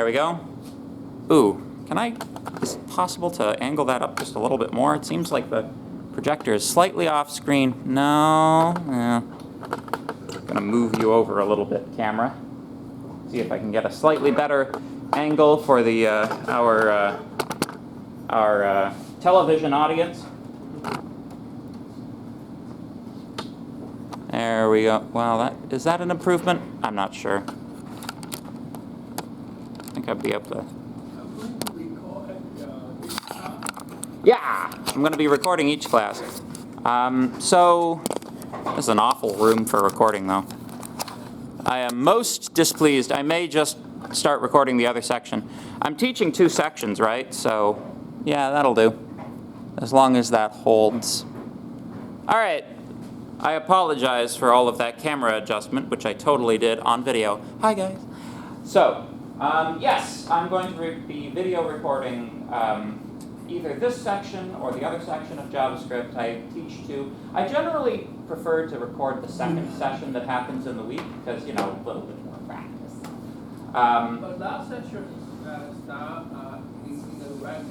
There we go. Ooh, is it possible to angle that up just a little bit more? It seems like the projector is slightly off screen. No, yeah. Gonna move you over a little bit, camera. See if I can get a slightly better angle for the our television audience. There we go. Well, is that an improvement? I'm not sure. I think I'd be able to. Yeah, I'm going to be recording each class. So, this is an awful room for recording, though. I am most displeased. I may just start recording the other section. I'm teaching 2 sections, right? So, yeah, that'll do. As long as that holds. All right. I apologize for all of that camera adjustment, which I totally did on video. Hi, guys. So, yes, I'm going to be video recording either this section or the other section of JavaScript. I teach 2. I generally prefer to record the second session that happens in the week because, you know, a little bit more practice. But last session start in the red,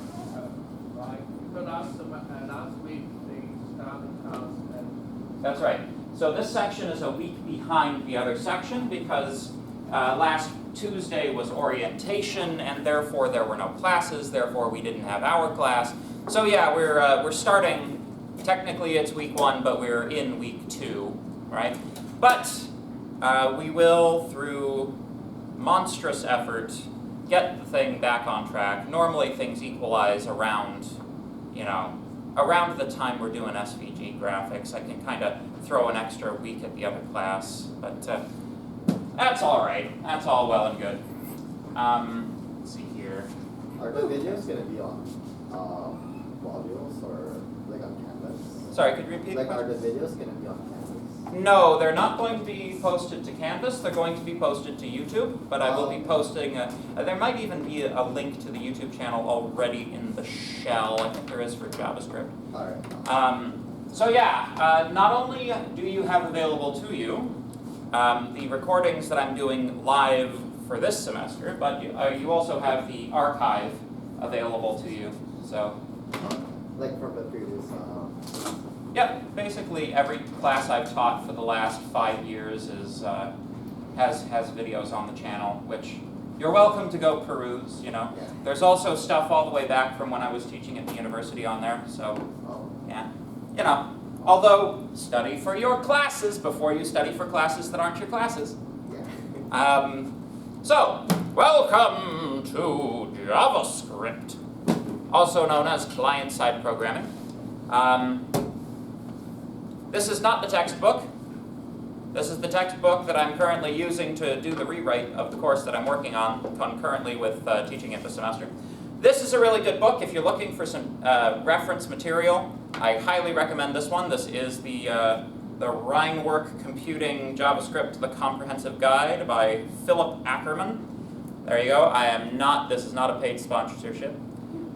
right? Because last week they started class and... That's right. So this section is a week behind the other section because last Tuesday was orientation, and therefore there were no classes. Therefore, we didn't have our class. So yeah, we're starting. Technically, it's week 1, but we're in week 2, right? But we will, through monstrous effort, get the thing back on track. Normally, things equalize around, around the time we're doing SVG graphics. I can kind of throw an extra week at the other class, but. That's all right. That's all well and good. Let's see here. Are the videos going to be on modules or like on Canvas? Sorry, could you repeat? Like, are the videos going to be on Canvas? No, they're not going to be posted to Canvas. They're going to be posted to YouTube, but I will be posting there might even be a link to the YouTube channel already in the shell. I think there is for JavaScript. All right. So yeah, not only do you have available to you the recordings that I'm doing live for this semester, but you also have the archive available to you. So, like from the previous. Yeah, basically every class I've taught for the last 5 years is has videos on the channel, which you're welcome to go peruse. Yeah. There's also stuff all the way back from when I was teaching at the university on there. So, yeah, Although, study for your classes before you study for classes that aren't your classes. Yeah. So, welcome to JavaScript, also known as client-side programming. This is not the textbook. This is the textbook that I'm currently using to do the rewrite of the course that I'm working on concurrently with teaching it this semester. This is a really good book if you're looking for some reference material. I highly recommend this one. This is the Rhinework Computing JavaScript, the Comprehensive Guide by Philip Ackerman. There you go. This is not a paid sponsorship.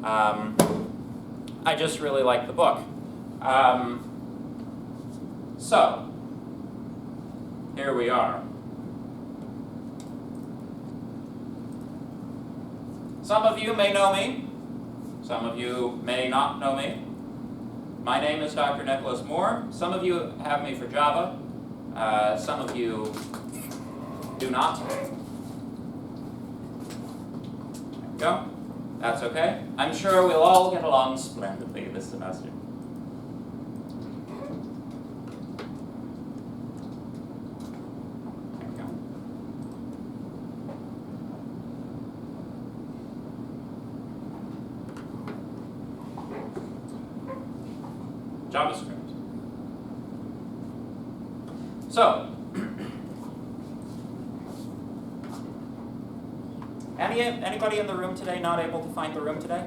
I just really like the book. So, here we are. Some of you may know me. Some of you may not know me. My name is Dr. Nicholas Moore. Some of you have me for Java. Some of you do not. There we go. That's okay. I'm sure we'll all get along splendidly this semester. There we go. JavaScript. So, anybody in the room today not able to find the room today?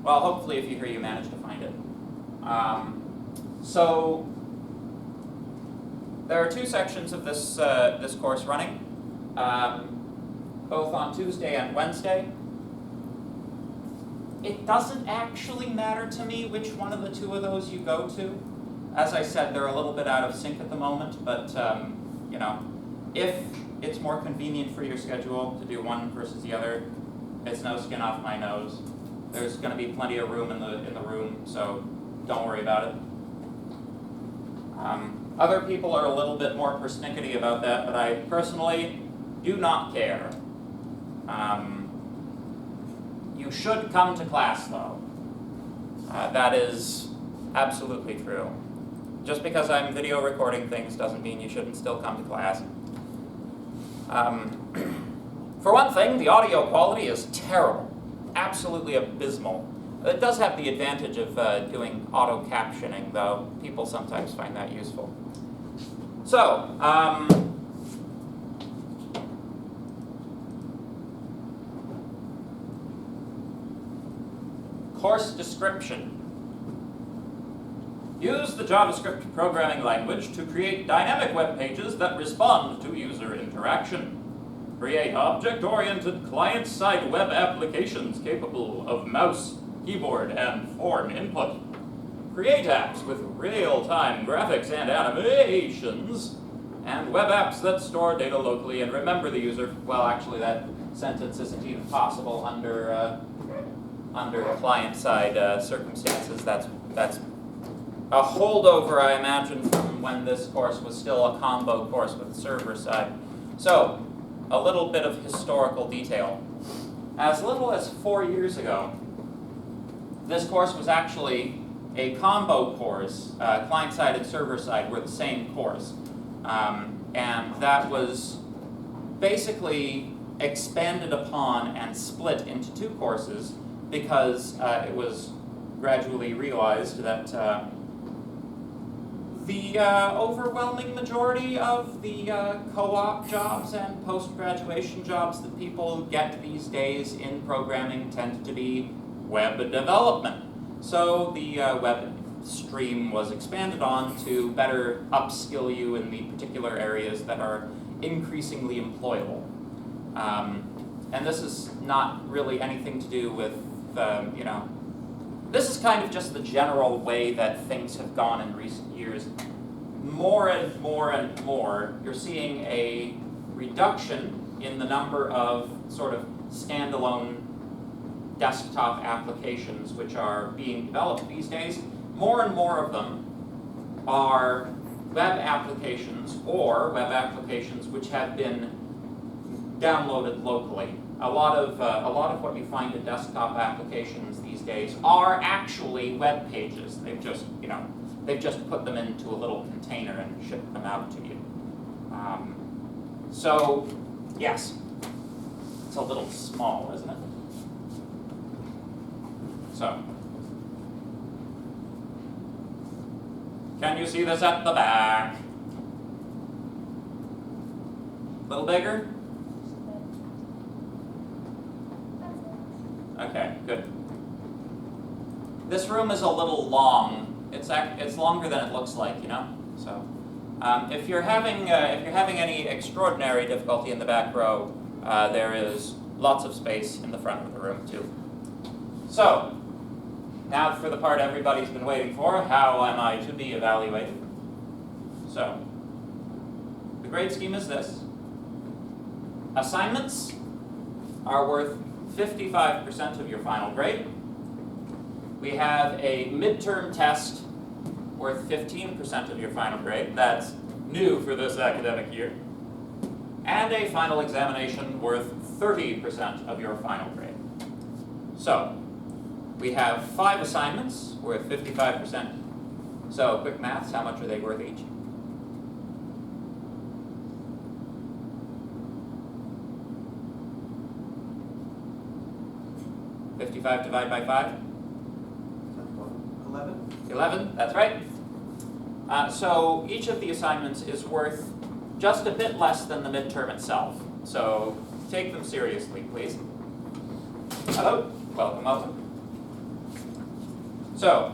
Well, hopefully if you're here you managed to find it. So, there are 2 sections of this, this course running, both on Tuesday and Wednesday. It doesn't actually matter to me which one of the 2 of those you go to. As I said, they're a little bit out of sync at the moment, but if it's more convenient for your schedule to do one versus the other. It's no skin off my nose. There's going to be plenty of room in the room, so don't worry about it. Other people are a little bit more persnickety about that, but I personally do not care. You should come to class, though. That is absolutely true. Just because I'm video recording things doesn't mean you shouldn't still come to class. For one thing, the audio quality is terrible. Absolutely abysmal. It does have the advantage of doing auto-captioning, though. People sometimes find that useful. So, course description. Use the JavaScript programming language to create dynamic web pages that respond to user interaction. Create object-oriented client-side web applications capable of mouse, keyboard, and form input. Create apps with real-time graphics and animations, and web apps that store data locally and remember the user. Well, actually, that sentence isn't even possible under client-side circumstances. That's a holdover, I imagine, from when this course was still a combo course with server-side. So, a little bit of historical detail. As little as 4 years ago, this course was actually a combo course. Client-side and server-side were the same course. And that was basically expanded upon and split into two courses because it was gradually realized that the overwhelming majority of the co-op jobs and post-graduation jobs that people get these days in programming tend to be web development. So the web stream was expanded on to better upskill you in the particular areas that are increasingly employable. And this is not really anything to do with, this is kind of just the general way that things have gone in recent years. More and more and more, you're seeing a reduction in the number of sort of standalone desktop applications which are being developed these days. More and more of them are web applications or web applications which have been downloaded locally. A lot of what you find in desktop applications these days are actually web pages. They've just put them into a little container and shipped them out to you. So, yes, it's a little small, isn't it? So, can you see this at the back? A little bigger? Okay, good. This room is a little long. It's longer than it looks like, So, if you're having any extraordinary difficulty in the back row, there is lots of space in the front of the room too. So, now for the part everybody's been waiting for: how am I to be evaluated? So, the grade scheme is this: assignments are worth 55% of your final grade. We have a midterm test worth 15% of your final grade. That's new for this academic year. And a final examination worth 30% of your final grade. So, we have 5 assignments worth 55%. So, quick maths, how much are they worth each? $55 divided by 5? 11, that's right. So each of the assignments is worth just a bit less than the midterm itself. So take them seriously, please. Hello, welcome, welcome. So,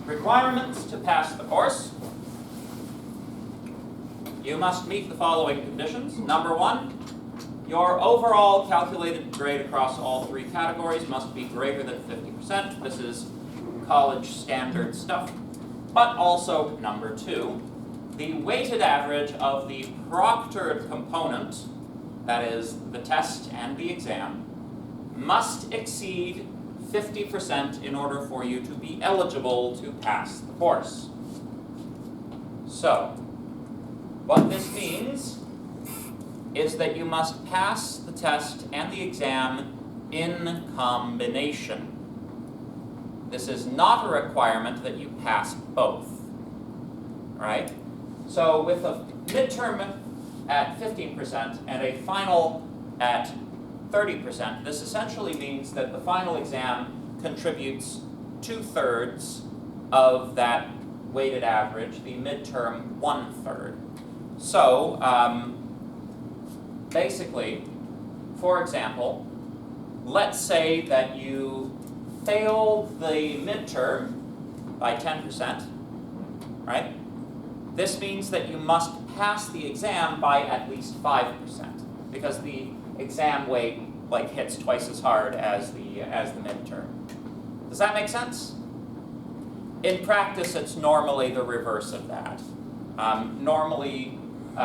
requirements to pass the course. You must meet the following conditions. Number 1, your overall calculated grade across all 3 categories must be greater than 50%. This is college standard stuff. but also number 2, the weighted average of the proctored component, that is the test and the exam, must exceed 50% in order for you to be eligible to pass the course. So, what this means is that you must pass the test and the exam in combination. This is not a requirement that you pass both, right? So with a midterm at 15% and a final at 30%, this essentially means that the final exam contributes 2/3 of that weighted average, the midterm 1/3. So basically, for example, let's say that you failed the midterm by 10%, right? This means that you must pass the exam by at least 5%, because the exam weight hits twice as hard as the midterm. Does that make sense? In practice, it's normally the reverse of that. Normally, the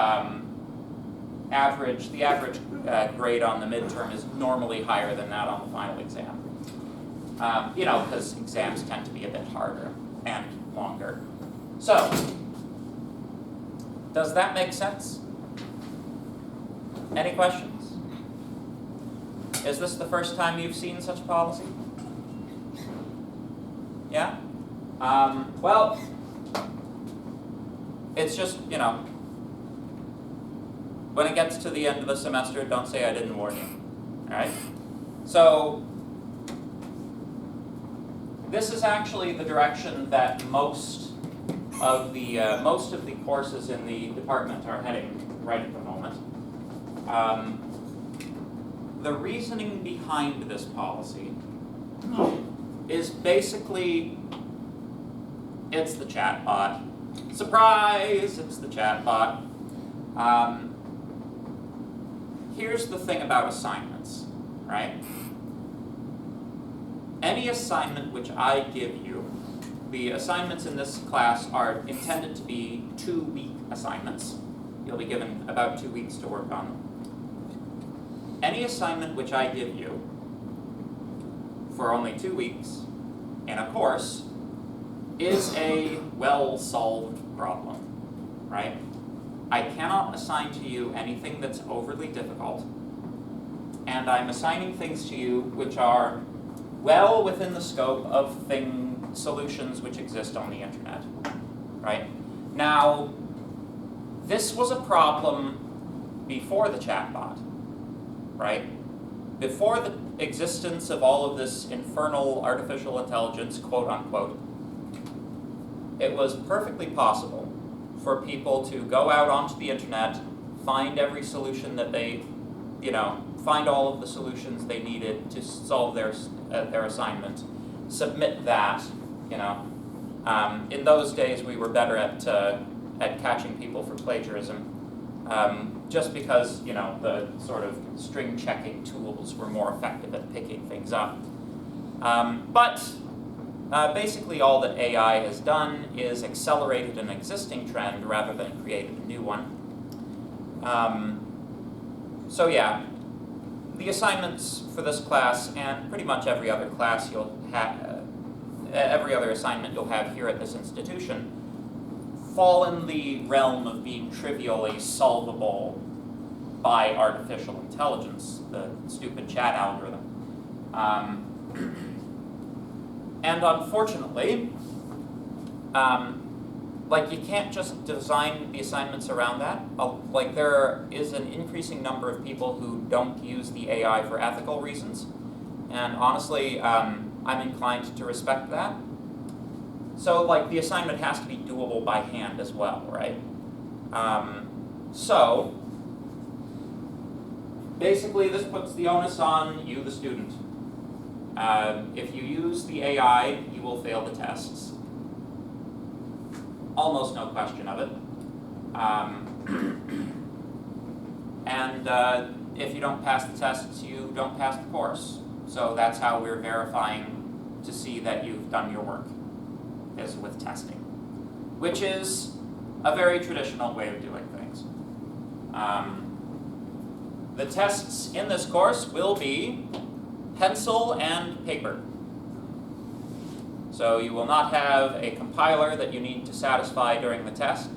average grade on the midterm is normally higher than that on the final exam. Because exams tend to be a bit harder and longer. So, does that make sense? Any questions? Is this the first time you've seen such policy? Yeah? Well, it's just, when it gets to the end of the semester, don't say I didn't warn you. Alright? So, this is actually the direction that most of the courses in the department are heading right at the moment. The reasoning behind this policy is basically, it's the chatbot. Surprise! It's the chatbot. Here's the thing about assignments, right? Any assignment which I give you, the assignments in this class are intended to be 2-week assignments. You'll be given about 2 weeks to work on them. Any assignment which I give you for only 2 weeks in a course is a well-solved problem, right? I cannot assign to you anything that's overly difficult, and I'm assigning things to you which are well within the scope of solutions which exist on the internet, right? Now, this was a problem before the chatbot, right? Before the existence of all of this infernal artificial intelligence, quote unquote, it was perfectly possible for people to go out onto the internet, find every solution that they, find all of the solutions they needed to solve their assignment, submit that, In those days, we were better at catching people for plagiarism, just because, the sort of string checking tools were more effective at picking things up. Basically all that AI has done is accelerated an existing trend rather than created a new one. So yeah, the assignments for this class and pretty much every other class you'll have, every other assignment you'll have here at this institution fall in the realm of being trivially solvable by artificial intelligence, the stupid chat algorithm. And unfortunately, you can't just design the assignments around that. There is an increasing number of people who don't use the AI for ethical reasons. And honestly, I'm inclined to respect that. So, the assignment has to be doable by hand as well, right? So, basically this puts the onus on you, the student. If you use the AI, you will fail the tests. Almost no question of it. And if you don't pass the tests, you don't pass the course. So that's how we're verifying to see that you've done your work, is with testing. which is a very traditional way of doing things. The tests in this course will be pencil and paper. So you will not have a compiler that you need to satisfy during the test.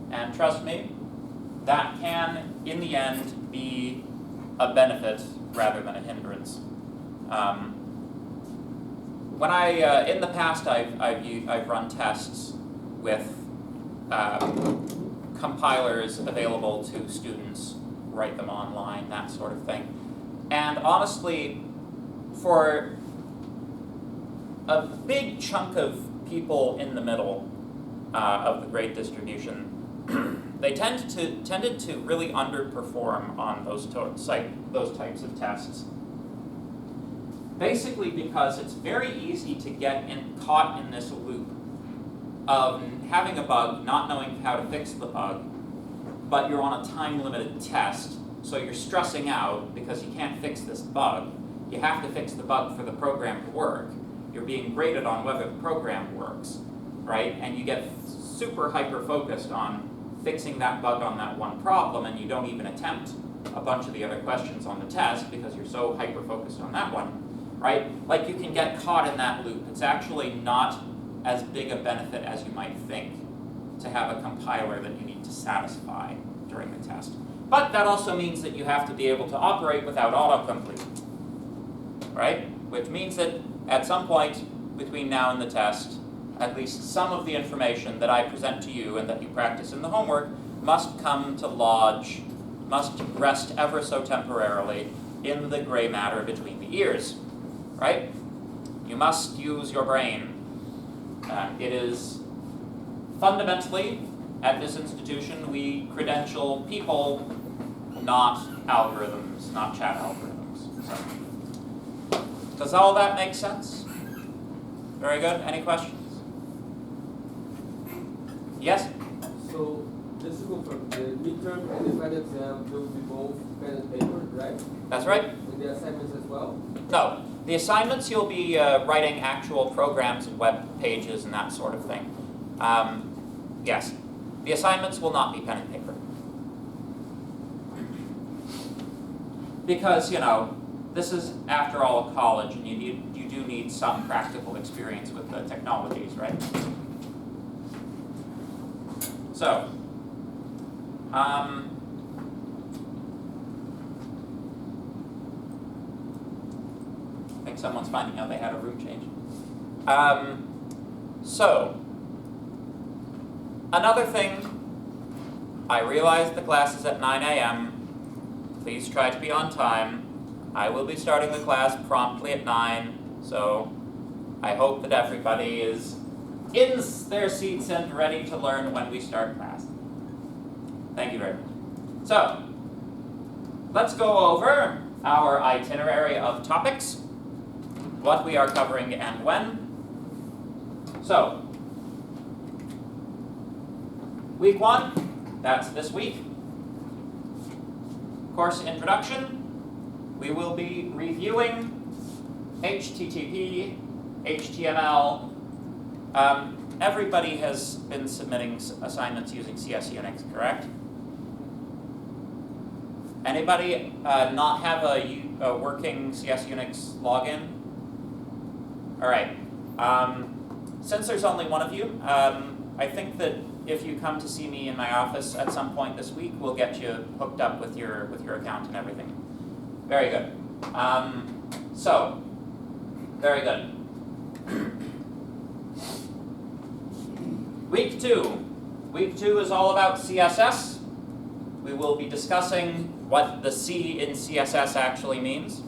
And trust me, that can, in the end, be a benefit rather than a hindrance. When in the past, I've run tests with compilers available to students, write them online, that sort of thing. And honestly, for a big chunk of people in the middle of the grade distribution, they tended to really underperform on those types of tests. Basically because it's very easy to get caught in this loop of having a bug, not knowing how to fix the bug, but you're on a time-limited test, so you're stressing out because you can't fix this bug. You have to fix the bug for the program to work. You're being graded on whether the program works, right? And you get super hyper-focused on fixing that bug on that one problem, and you don't even attempt a bunch of the other questions on the test because you're so hyper-focused on that one, right? Like, you can get caught in that loop. It's actually not as big a benefit as you might think to have a compiler that you need to satisfy during the test. But that also means that you have to be able to operate without autocomplete, right? Which means that at some point between now and the test, at least some of the information that I present to you and that you practice in the homework must come to lodge, must rest ever so temporarily in the gray matter between the ears, right? You must use your brain. It is fundamentally, at this institution, we credential people, not algorithms, not chat algorithms. So, does all that make sense? Very good. Any questions? Yes? So, just to confirm, the midterm and the final exam will be both pen and paper, right? That's right. And the assignments as well? No. The assignments, you'll be writing actual programs and web pages and that sort of thing. Yes. The assignments will not be pen and paper. Because, this is, after all, a college, and you do need some practical experience with the technologies, right? So, I think someone's finding out they had a room change. So, another thing, I realize the class is at 9 a.m. Please try to be on time. I will be starting the class promptly at 9, so I hope that everybody is in their seats and ready to learn when we start class. Thank you very much. So, let's go over our itinerary of topics, what we are covering and when. So, week 1, that's this week. Course introduction. We will be reviewing HTTP, HTML. Everybody has been submitting assignments using CS Unix, correct? Anybody not have a working CS Unix login? All right. Since there's only one of you, I think that if you come to see me in my office at some point this week, we'll get you hooked up with your account and everything. Very good. So, very good. Week 2. Week 2 is all about CSS. We will be discussing what the C in CSS actually means.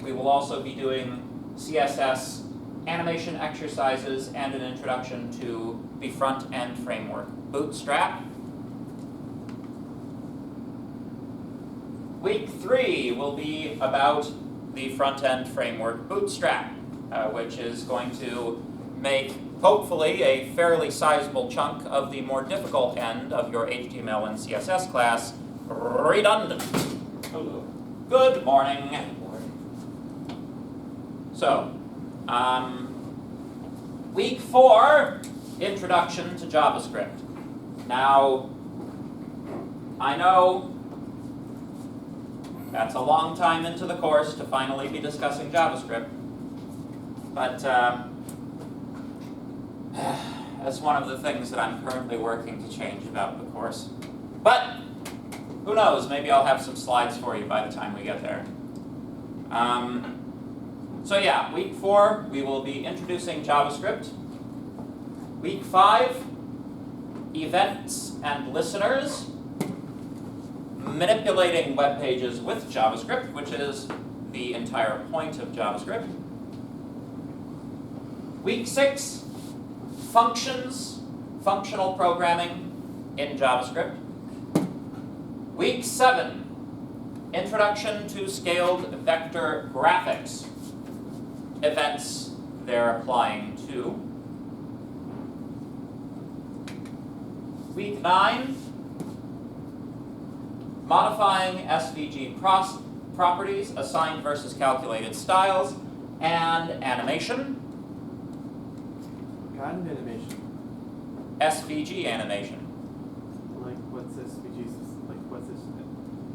We will also be doing CSS animation exercises and an introduction to the front-end framework, Bootstrap. Week 3 will be about the front-end framework, Bootstrap, which is going to make, hopefully, a fairly sizable chunk of the more difficult end of your HTML and CSS class redundant. Hello. Good morning. So, week 4 Introduction to JavaScript. Now, I know that's a long time into the course to finally be discussing JavaScript, but that's one of the things that I'm currently working to change about the course. But who knows, maybe I'll have some slides for you by the time we get there. So yeah, week 4, we will be introducing JavaScript. Week 5, events and listeners, manipulating web pages with JavaScript, which is the entire point of JavaScript. Week 6, functions, functional programming in JavaScript. Week 7, introduction to scaled vector graphics, events they're applying to. Week 9, modifying SVG properties, assigned versus calculated styles, and animation. Kind of animation. SVG animation. Like what's SVG? Like what's this?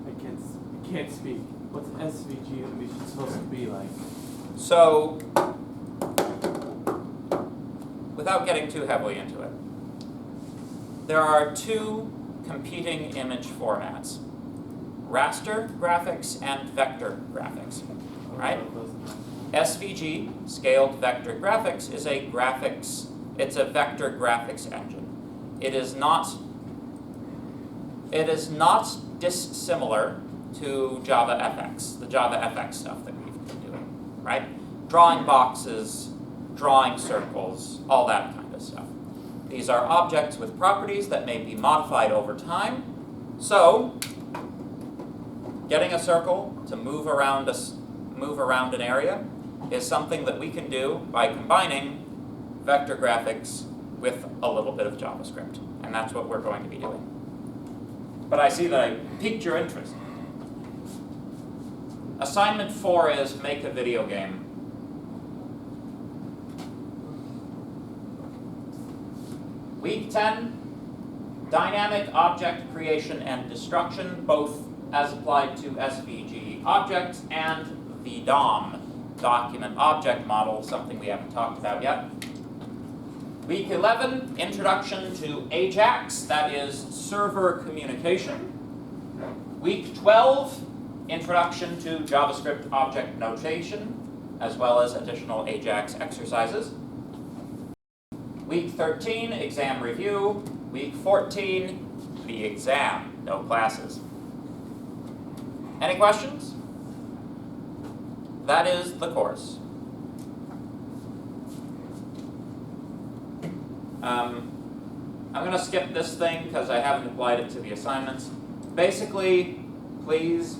I can't speak. What's SVG animation supposed to be like? So, without getting too heavily into it, there are 2 competing image formats: raster graphics and vector graphics, right? SVG, scaled vector graphics, is a vector graphics engine. It is not dissimilar to JavaFX, the JavaFX stuff that we've been doing, right? Drawing boxes, drawing circles, all that kind of stuff. These are objects with properties that may be modified over time. So, getting a circle to move around an area is something that we can do by combining vector graphics with a little bit of JavaScript. And that's what we're going to be doing. But I see that I piqued your interest. Assignment 4 is make a video game. Week 10, dynamic object creation and destruction, both as applied to SVG objects and the DOM, document object model, something we haven't talked about yet. Week 11, introduction to AJAX, that is server communication. Week 12, introduction to JavaScript object notation, as well as additional AJAX exercises. Week 13, exam review. Week 14, the exam, no classes. Any questions? That is the course. I'm going to skip this thing because I haven't applied it to the assignments. Basically, please,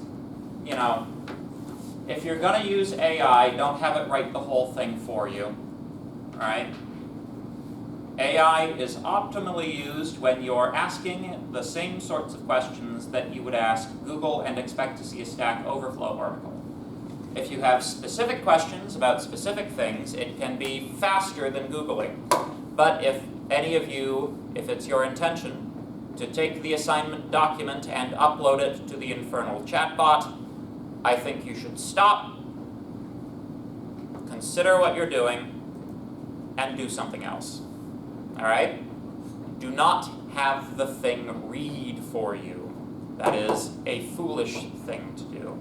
if you're going to use AI, don't have it write the whole thing for you. All right? AI is optimally used when you're asking the same sorts of questions that you would ask Google and expect to see a Stack Overflow article. If you have specific questions about specific things, it can be faster than Googling. But if any of you, if it's your intention to take the assignment document and upload it to the infernal chatbot, I think you should stop, consider what you're doing, and do something else. All right? Do not have the thing read for you. That is a foolish thing to do.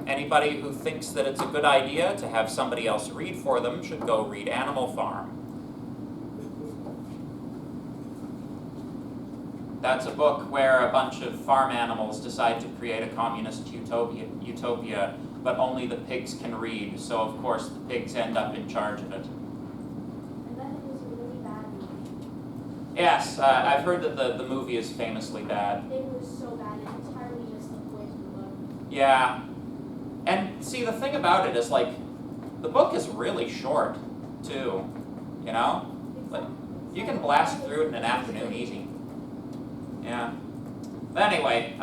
Anybody who thinks that it's a good idea to have somebody else read for them should go read Animal Farm. That's a book where a bunch of farm animals decide to create a communist utopia, but only the pigs can read, so of course the pigs end up in charge of it. And then it was a really bad movie. Yes, I've heard that the movie is famously bad. It was so bad, it entirely missed the point of the book. Yeah. And see, the thing about it is, like, the book is really short, too. You know? Like, you can blast through it in an afternoon easy. Yeah. But anyway,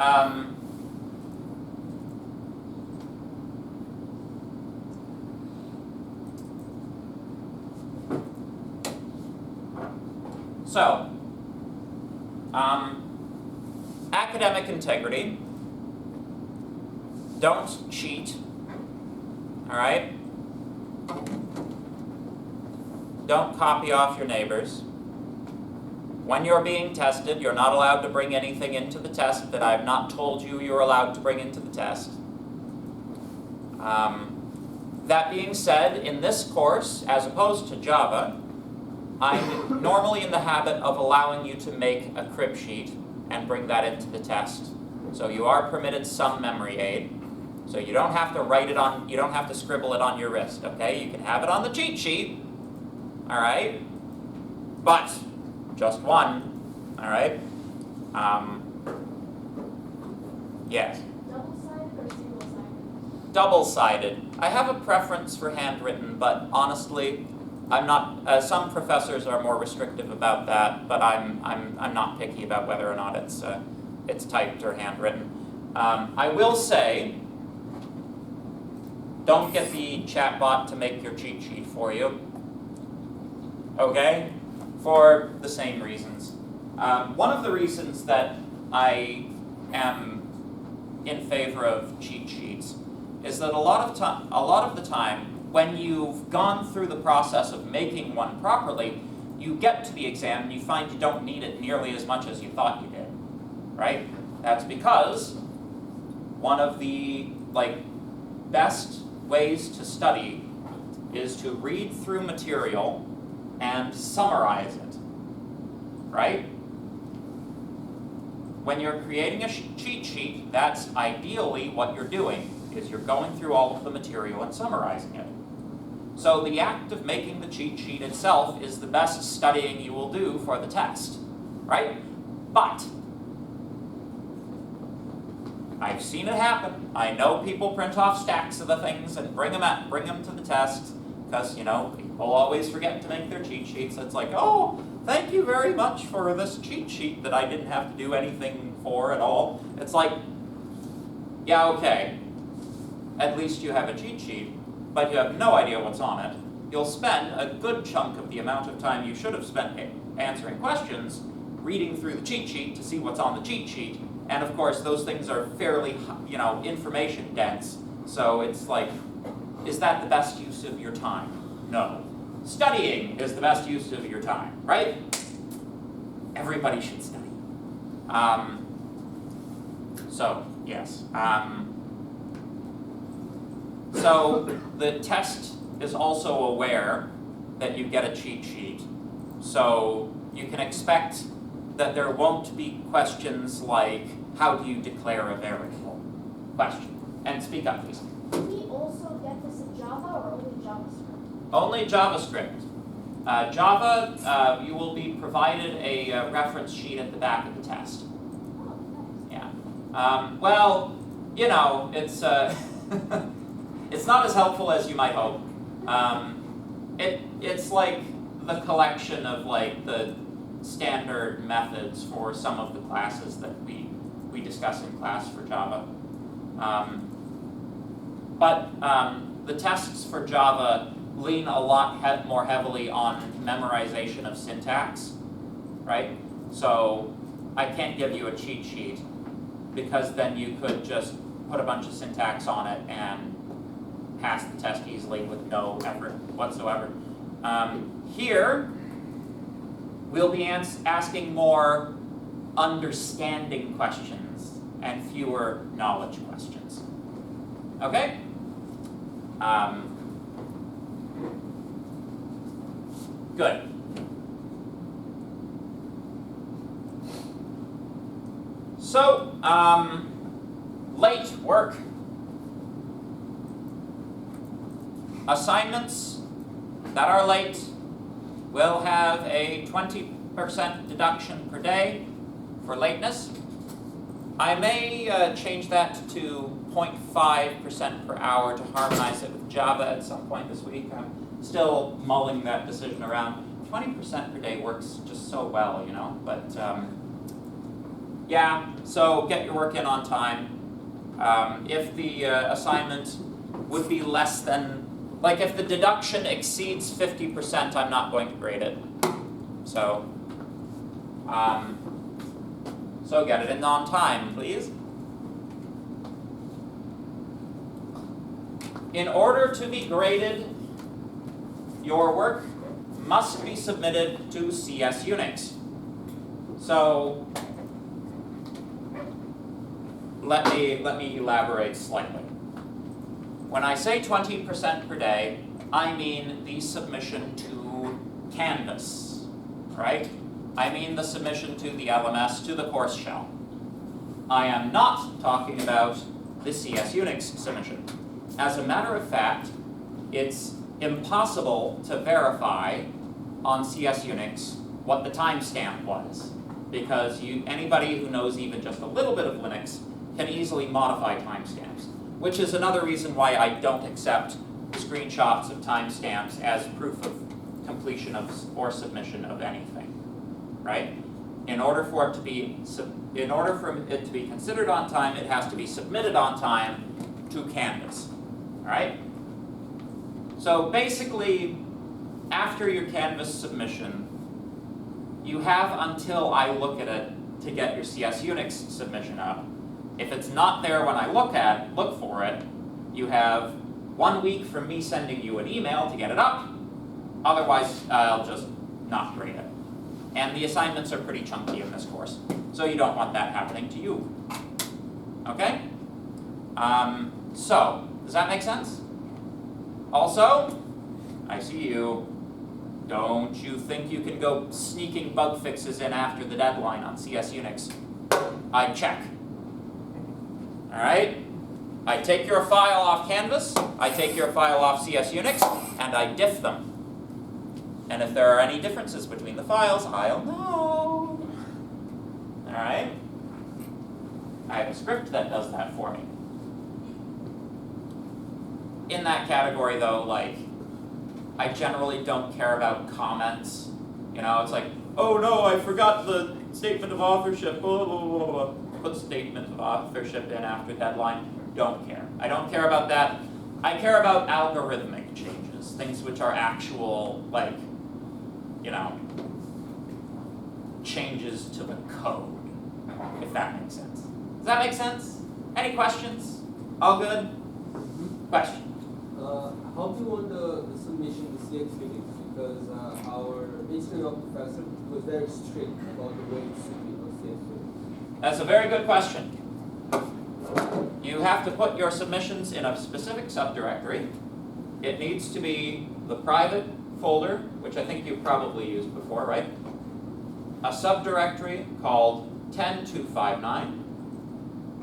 So, academic integrity. Don't cheat. All right? Don't copy off your neighbors. When you're being tested, you're not allowed to bring anything into the test that I've not told you you're allowed to bring into the test. That being said, in this course, as opposed to Java, I'm normally in the habit of allowing you to make a crib sheet and bring that into the test. So you are permitted some memory aid. So you don't have to write it on, you don't have to scribble it on your wrist, okay? You can have it on the cheat sheet, all right? But just one, all right? Yes. Double-sided or single-sided? Double-sided. I have a preference for handwritten, but honestly, I'm not. Some professors are more restrictive about that, but I'm not picky about whether or not it's typed or handwritten. I will say, don't get the chatbot to make your cheat sheet for you. Okay, for the same reasons. One of the reasons that I am in favor of cheat sheets is that a lot of the time, when you've gone through the process of making one properly, you get to the exam and you find you don't need it nearly as much as you thought you did, right? That's because one of the best ways to study is to read through material and summarize it, right? When you're creating a cheat sheet, that's ideally what you're doing, is you're going through all of the material and summarizing it. So the act of making the cheat sheet itself is the best studying you will do for the test, right? But I've seen it happen. I know people print off stacks of the things and bring them to the test, because people always forget to make their cheat sheets. It's like, oh, thank you very much for this cheat sheet that I didn't have to do anything for at all. It's like, yeah, okay, at least you have a cheat sheet, but you have no idea what's on it. You'll spend a good chunk of the amount of time you should have spent answering questions reading through the cheat sheet to see what's on the cheat sheet. And of course, those things are fairly, information dense. So it's like, is that the best use of your time? No. Studying is the best use of your time, right? Everybody should study. So, yes. So the test is also aware that you get a cheat sheet. So you can expect that there won't be questions like, how do you declare a variable? Question. And speak up, please. Do we also get this in Java or only JavaScript? Only JavaScript. Java, you will be provided a reference sheet at the back of the test. Oh, nice. Yeah. Well, it's it's not as helpful as you might hope. It's like the collection of the standard methods for some of the classes that we discuss in class for Java. But the tests for Java lean a lot more heavily on memorization of syntax, right? So I can't give you a cheat sheet, because then you could just put a bunch of syntax on it and pass the test easily with no effort whatsoever. Here, we'll be asking more understanding questions and fewer knowledge questions. Okay? Good. So, late work. Assignments that are late will have a 20% deduction per day for lateness. I may change that to 0.5% per hour to harmonize it with Java at some point this week. I'm still mulling that decision around. 20% per day works just so well, but yeah, so get your work in on time. If the assignment would be less than, if the deduction exceeds 50%, I'm not going to grade it. So So get it in on time, please. In order to be graded, your work must be submitted to CS Unix. So let me elaborate slightly. When I say 20% per day, I mean the submission to Canvas, right? I mean the submission to the LMS, to the course shell. I am not talking about the CS Unix submission. As a matter of fact, it's impossible to verify on CS Unix what the timestamp was, because anybody who knows even just a little bit of Linux can easily modify timestamps, which is another reason why I don't accept screenshots of timestamps as proof of completion of or submission of anything, right? In order for it to be considered on time, it has to be submitted on time to Canvas, all right? So basically, after your Canvas submission, you have until I look at it to get your CS Unix submission up. If it's not there when I look for it, you have 1 week from me sending you an email to get it up. Otherwise, I'll just not grade it. And the assignments are pretty chunky in this course, so you don't want that happening to you. Okay? So, does that make sense? Also, I see you. Don't you think you can go sneaking bug fixes in after the deadline on CS Unix? I check. Alright? I take your file off Canvas, I take your file off CS Unix, and I diff them. And if there are any differences between the files, I'll know. Alright? I have a script that does that for me. In that category though, like, I generally don't care about comments. You know, it's like, oh no, I forgot the statement of authorship, blah, blah, blah, blah. Put statement of authorship in after deadline. Don't care. I don't care about that. I care about algorithmic changes, things which are actual, like, you know, changes to the code, if that makes sense. Does that make sense? Any questions? All good? Question? How do you want the submission to CX Unix? Because our HTML professor was very strict about the way it should be on CX Unix. That's a very good question. You have to put your submissions in a specific subdirectory. It needs to be the private folder, which I think you've probably used before, right? A subdirectory called 10259.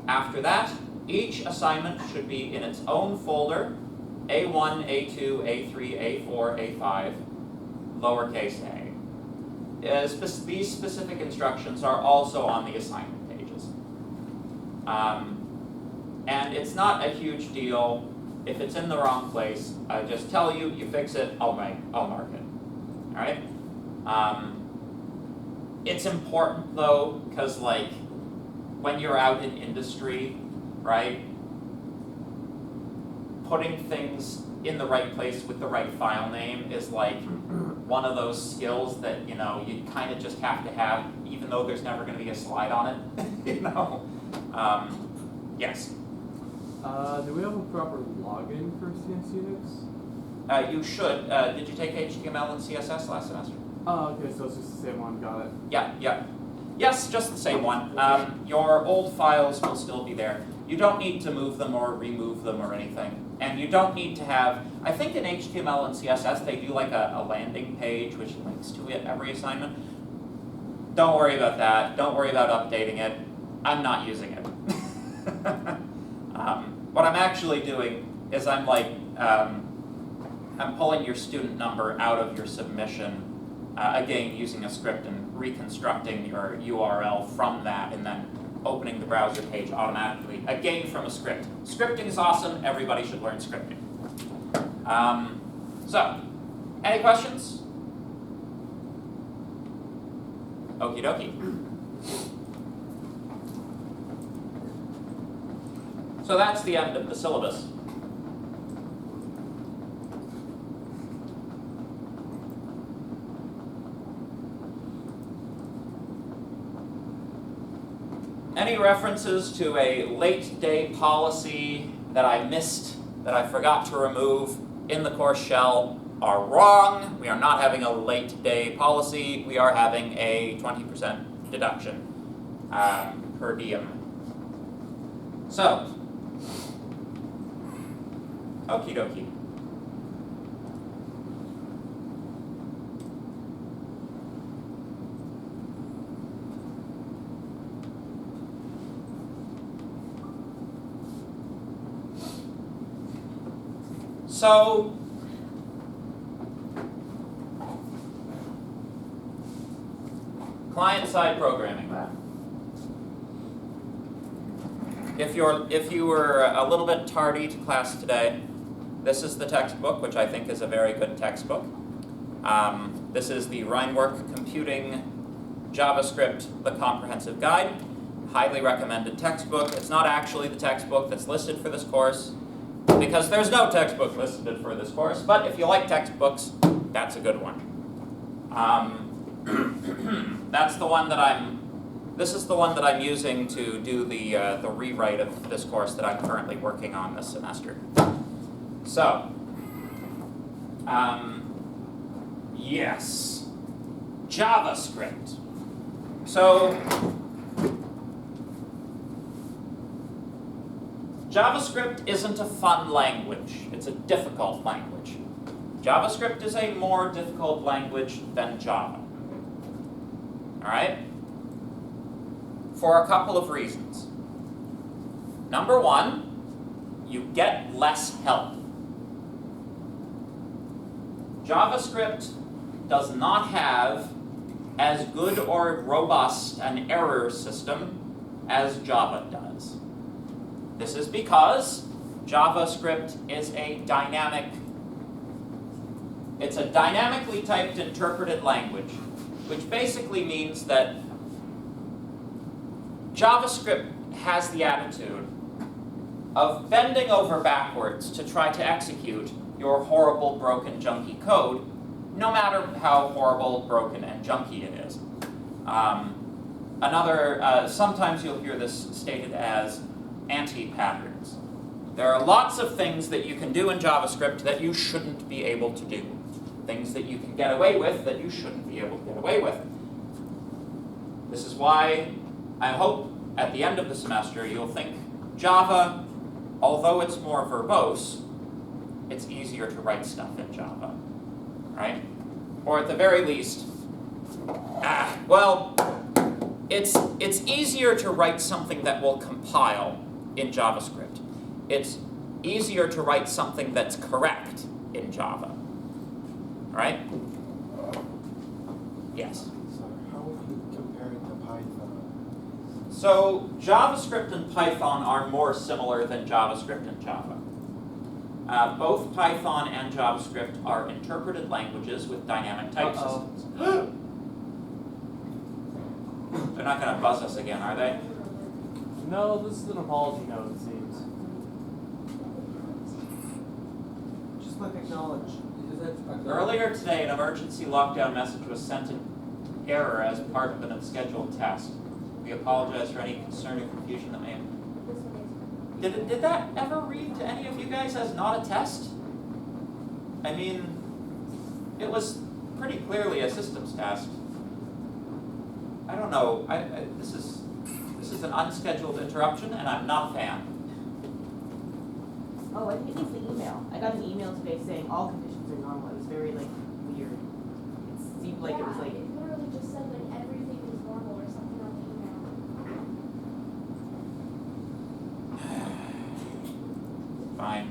After that, each assignment should be in its own folder, A1, A2, A3, A4, A5, lowercase a. These specific instructions are also on the assignment pages. And it's not a huge deal. If it's in the wrong place, I just tell you, you fix it, I'll mark it. All right? It's important though, because like, when you're out in industry, right, putting things in the right place with the right file name is like one of those skills that, you know, you kind of just have to have, even though there's never going to be a slide on it, you know. Yes? Do we have a proper login for CS Unix? You should. Did you take HTML and CSS last semester? Oh, okay, so it's just the same one, got it. Yeah. Yes, just the same one. Your old files will still be there. You don't need to move them or remove them or anything. And you don't need to have, I think in HTML and CSS they do like a landing page which links to it every assignment. Don't worry about that. Don't worry about updating it. I'm not using it. What I'm actually doing is I'm pulling your student number out of your submission, again using a script and reconstructing your URL from that and then opening the browser page automatically, again from a script. Scripting is awesome, everybody should learn scripting. So, any questions? Okie dokie. So that's the end of the syllabus. Any references to a late day policy that I missed, that I forgot to remove in the course shell are wrong. We are not having a late day policy. We are having a 20% deduction per diem. So, okie dokie. So, client-side programming. If you were a little bit tardy to class today, this is the textbook, which I think is a very good textbook. This is the Rhinework Computing JavaScript, the Comprehensive Guide. Highly recommended textbook. It's not actually the textbook that's listed for this course, because there's no textbook listed for this course, but if you like textbooks, that's a good one. That's the one that this is the one that I'm using to do the rewrite of this course that I'm currently working on this semester. So, yes, JavaScript. So, JavaScript isn't a fun language, it's a difficult language. JavaScript is a more difficult language than Java. Alright? For a couple of reasons. Number one, you get less help. JavaScript does not have as good or robust an error system as Java does. This is because JavaScript is it's a dynamically typed interpreted language, which basically means that JavaScript has the attitude of bending over backwards to try to execute your horrible, broken, junky code, no matter how horrible, broken, and junky it is. Sometimes you'll hear this stated as anti-patterns. There are lots of things that you can do in JavaScript that you shouldn't be able to do. Things that you can get away with that you shouldn't be able to get away with. This is why I hope at the end of the semester you'll think Java, although it's more verbose, it's easier to write stuff in Java, right? Or at the very least, it's easier to write something that will compile in JavaScript. It's easier to write something that's correct in Java, right? Yes? So how are you comparing to Python? So JavaScript and Python are more similar than JavaScript and Java. Both Python and JavaScript are interpreted languages with dynamic type systems. They're not going to buzz us again, are they? No, this is an apology note, it seems. Just like acknowledge. Earlier today, an emergency lockdown message was sent in error as part of an unscheduled test. We apologize for any concern or confusion that may have... Did that ever read to any of you guys as not a test? I mean, it was pretty clearly a systems task. I don't know. This is an unscheduled interruption, and I'm not a fan. Oh, I think it's the email. I got an email today saying all conditions are normal. It was very weird. It seemed like it was It literally just said everything is normal or something on the email. Fine.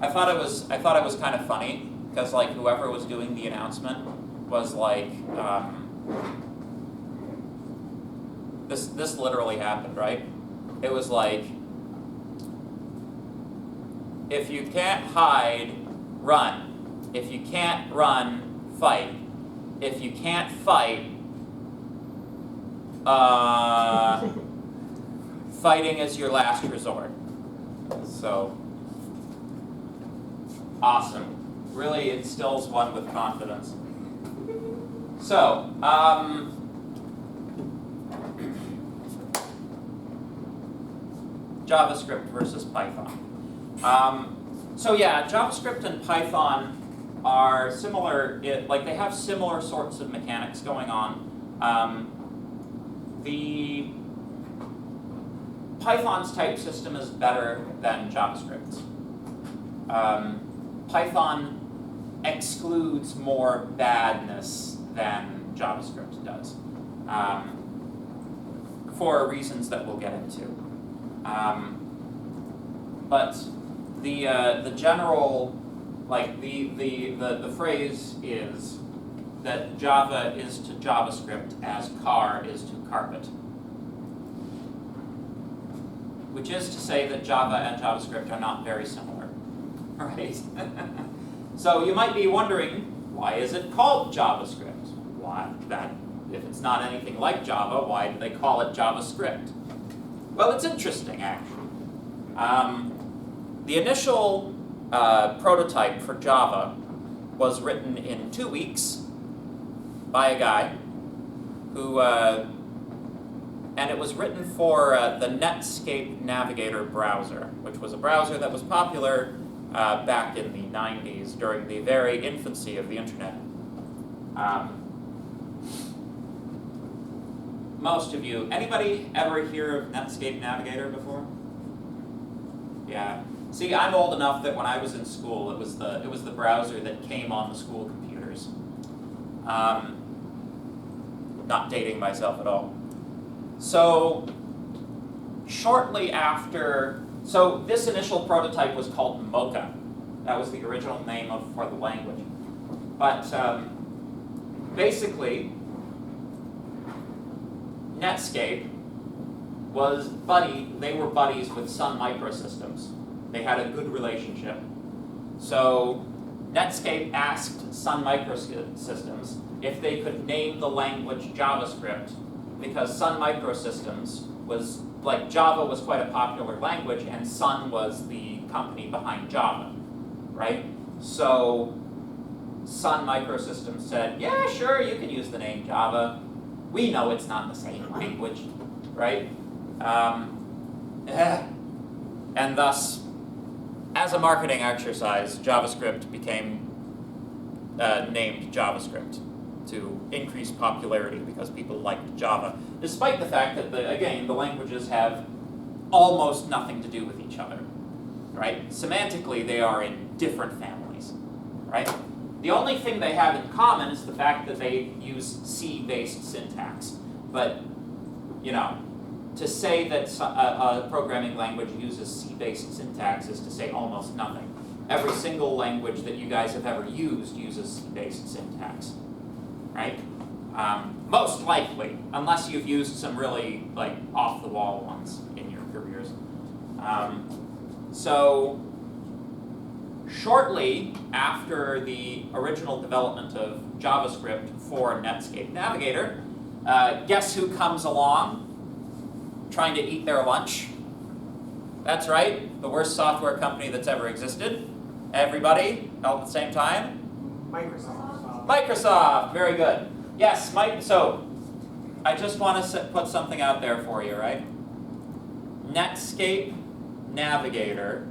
I thought it was kind of funny because whoever was doing the announcement was this literally happened, right? It was if you can't hide, run. If you can't run, fight. If you can't fight, fighting is your last resort. So, awesome. Really instills one with confidence. So, JavaScript versus Python. So yeah, JavaScript and Python are similar, like they have similar sorts of mechanics going on. The Python's type system is better than JavaScript's. Python excludes more badness than JavaScript does, for reasons that we'll get into. But the general, like the phrase is that Java is to JavaScript as car is to carpet. Which is to say that Java and JavaScript are not very similar, right? So you might be wondering, why is it called JavaScript? Why that? If it's not anything like Java, why do they call it JavaScript? Well, it's interesting, actually. The initial prototype for Java was written in 2 weeks by a guy who, and it was written for the Netscape Navigator browser, which was a browser that was popular back in the 90s during the very infancy of the internet. Most of you, anybody ever hear of Netscape Navigator before? Yeah. See, I'm old enough that when I was in school, it was the browser that came on the school computers. Not dating myself at all. So, shortly after, so this initial prototype was called Mocha. That was the original name for the language. But basically, Netscape they were buddies with Sun Microsystems. They had a good relationship. So Netscape asked Sun Microsystems if they could name the language JavaScript, because Sun Microsystems was, like, Java was quite a popular language and Sun was the company behind Java, right? So Sun Microsystems said, yeah, sure, you can use the name Java. We know it's not the same language, right? And thus, as a marketing exercise, JavaScript became named JavaScript to increase popularity because people liked Java, despite the fact that, the languages have almost nothing to do with each other, right? Semantically, they are in different families, right? The only thing they have in common is the fact that they use C-based syntax. But, you know, to say that a programming language uses C-based syntax is to say almost nothing. Every single language that you guys have ever used uses C-based syntax, right? Most likely, unless you've used some really, like, off-the-wall ones in your careers. So, shortly after the original development of JavaScript for Netscape Navigator, guess who comes along trying to eat their lunch? That's right, the worst software company that's ever existed. Everybody, all at the same time? Microsoft. Microsoft, very good. Yes, so I just want to put something out there for you, right? Netscape Navigator,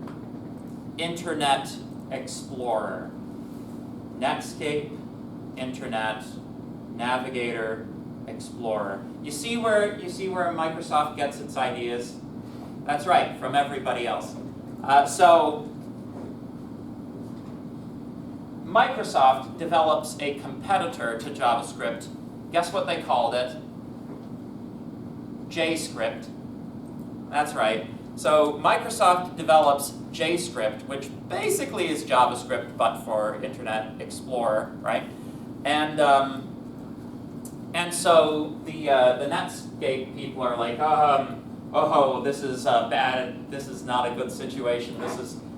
Internet Explorer. Netscape, Internet, Navigator, Explorer. You see where Microsoft gets its ideas? That's right, from everybody else. So Microsoft develops a competitor to JavaScript. Guess what they called it? JScript. That's right. So Microsoft develops JScript, which basically is JavaScript but for Internet Explorer, right? And so the Netscape people are like, oh, this is bad. This is not a good situation.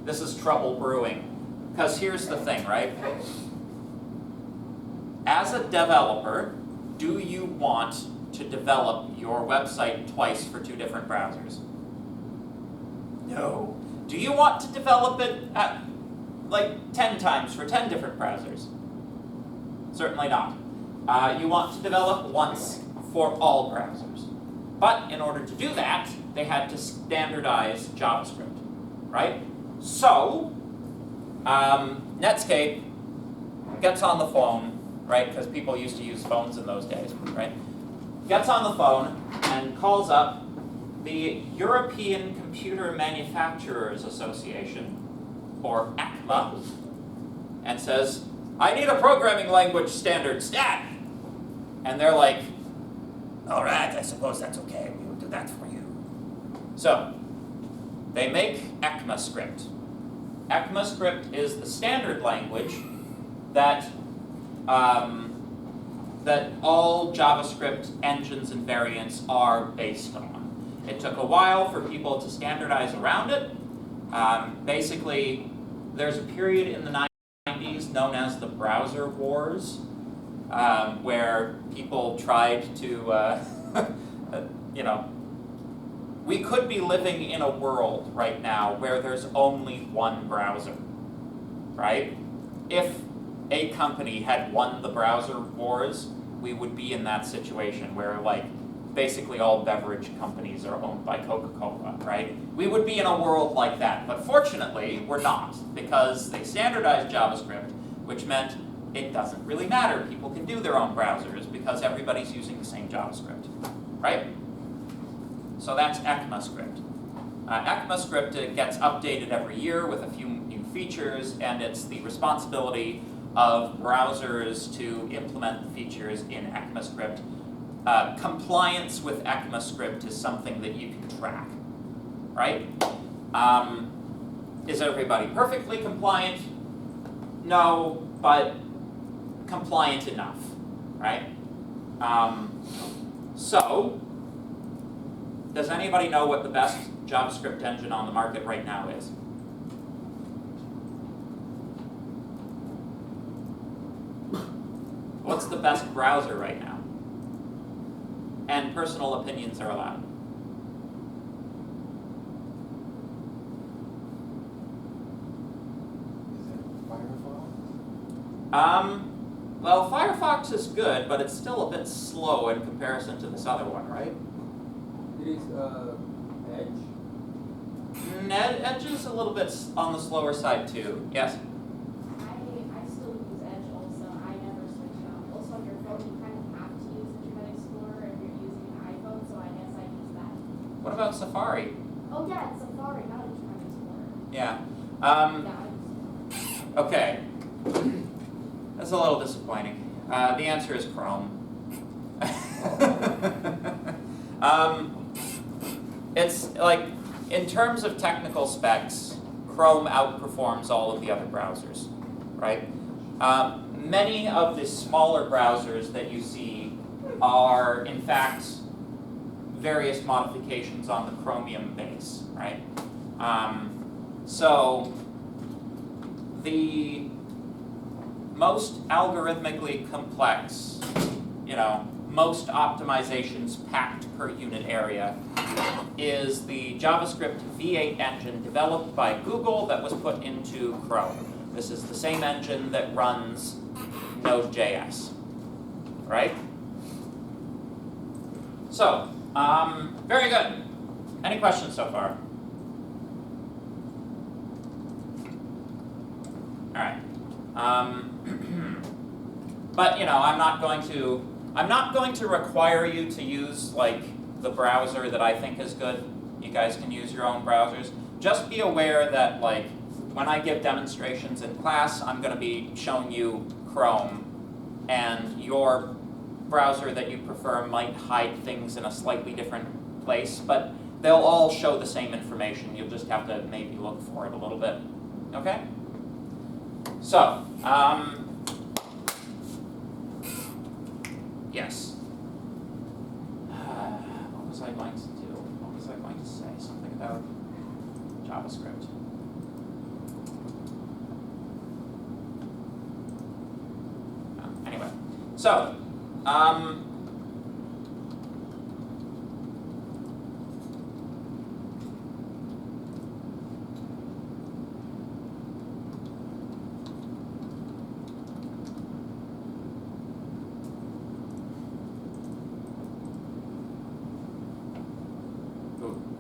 This is trouble brewing. Because here's the thing, right? As a developer, do you want to develop your website twice for 2 different browsers? No. Do you want to develop it at, like, 10 times for 10 different browsers? Certainly not. You want to develop once for all browsers. But in order to do that, they had to standardize JavaScript, right? So, Netscape gets on the phone, right, because people used to use phones in those days, right? Gets on the phone and calls up the European Computer Manufacturers Association, or ECMA, and says, I need a programming language standard stat. And they're like, all right, I suppose that's okay. We will do that for you. So, they make ECMAScript. ECMAScript is the standard language that that all JavaScript engines and variants are based on. It took a while for people to standardize around it. Basically, there's a period in the 90s known as the browser wars, where people tried to, we could be living in a world right now where there's only one browser, right? If a company had won the browser wars, we would be in that situation where, like, basically all beverage companies are owned by Coca-Cola, right? We would be in a world like that, but fortunately, we're not, because they standardized JavaScript, which meant it doesn't really matter. People can do their own browsers because everybody's using the same JavaScript, right? So that's ECMAScript. ECMAScript gets updated every year with a few new features, and it's the responsibility of browsers to implement the features in ECMAScript. Compliance with ECMAScript is something that you can track, right? Is everybody perfectly compliant? No, but compliant enough, right? So, does anybody know what the best JavaScript engine on the market right now is? What's the best browser right now? And personal opinions are allowed. Is it Firefox? Well, Firefox is good, but it's still a bit slow in comparison to this other one, right? It is Edge. Edge is a little bit on the slower side too. Yes? I still use Edge also. I never switch out. Also on your phone, you kind of have to use Internet Explorer if you're using an iPhone, so I guess I use that. What about Safari? Oh yeah, it's Safari, not Internet Explorer. Yeah. Yeah, I use it. Okay. That's a little disappointing. The answer is Chrome. It's like, in terms of technical specs, Chrome outperforms all of the other browsers, right? Many of the smaller browsers that you see are, in fact, various modifications on the Chromium base, right? So, the most algorithmically complex, most optimizations packed per unit area is the JavaScript V8 engine developed by Google that was put into Chrome. This is the same engine that runs Node.js, right? So, very good. Any questions so far? All right. But I'm not going to require you to use like the browser that I think is good. You guys can use your own browsers. Just be aware that like when I give demonstrations in class, I'm going to be showing you Chrome, and your browser that you prefer might hide things in a slightly different place, but they'll all show the same information. You'll just have to maybe look for it a little bit. Okay? So, yes. What was I going to do? What was I going to say? Something about JavaScript. Anyway, so,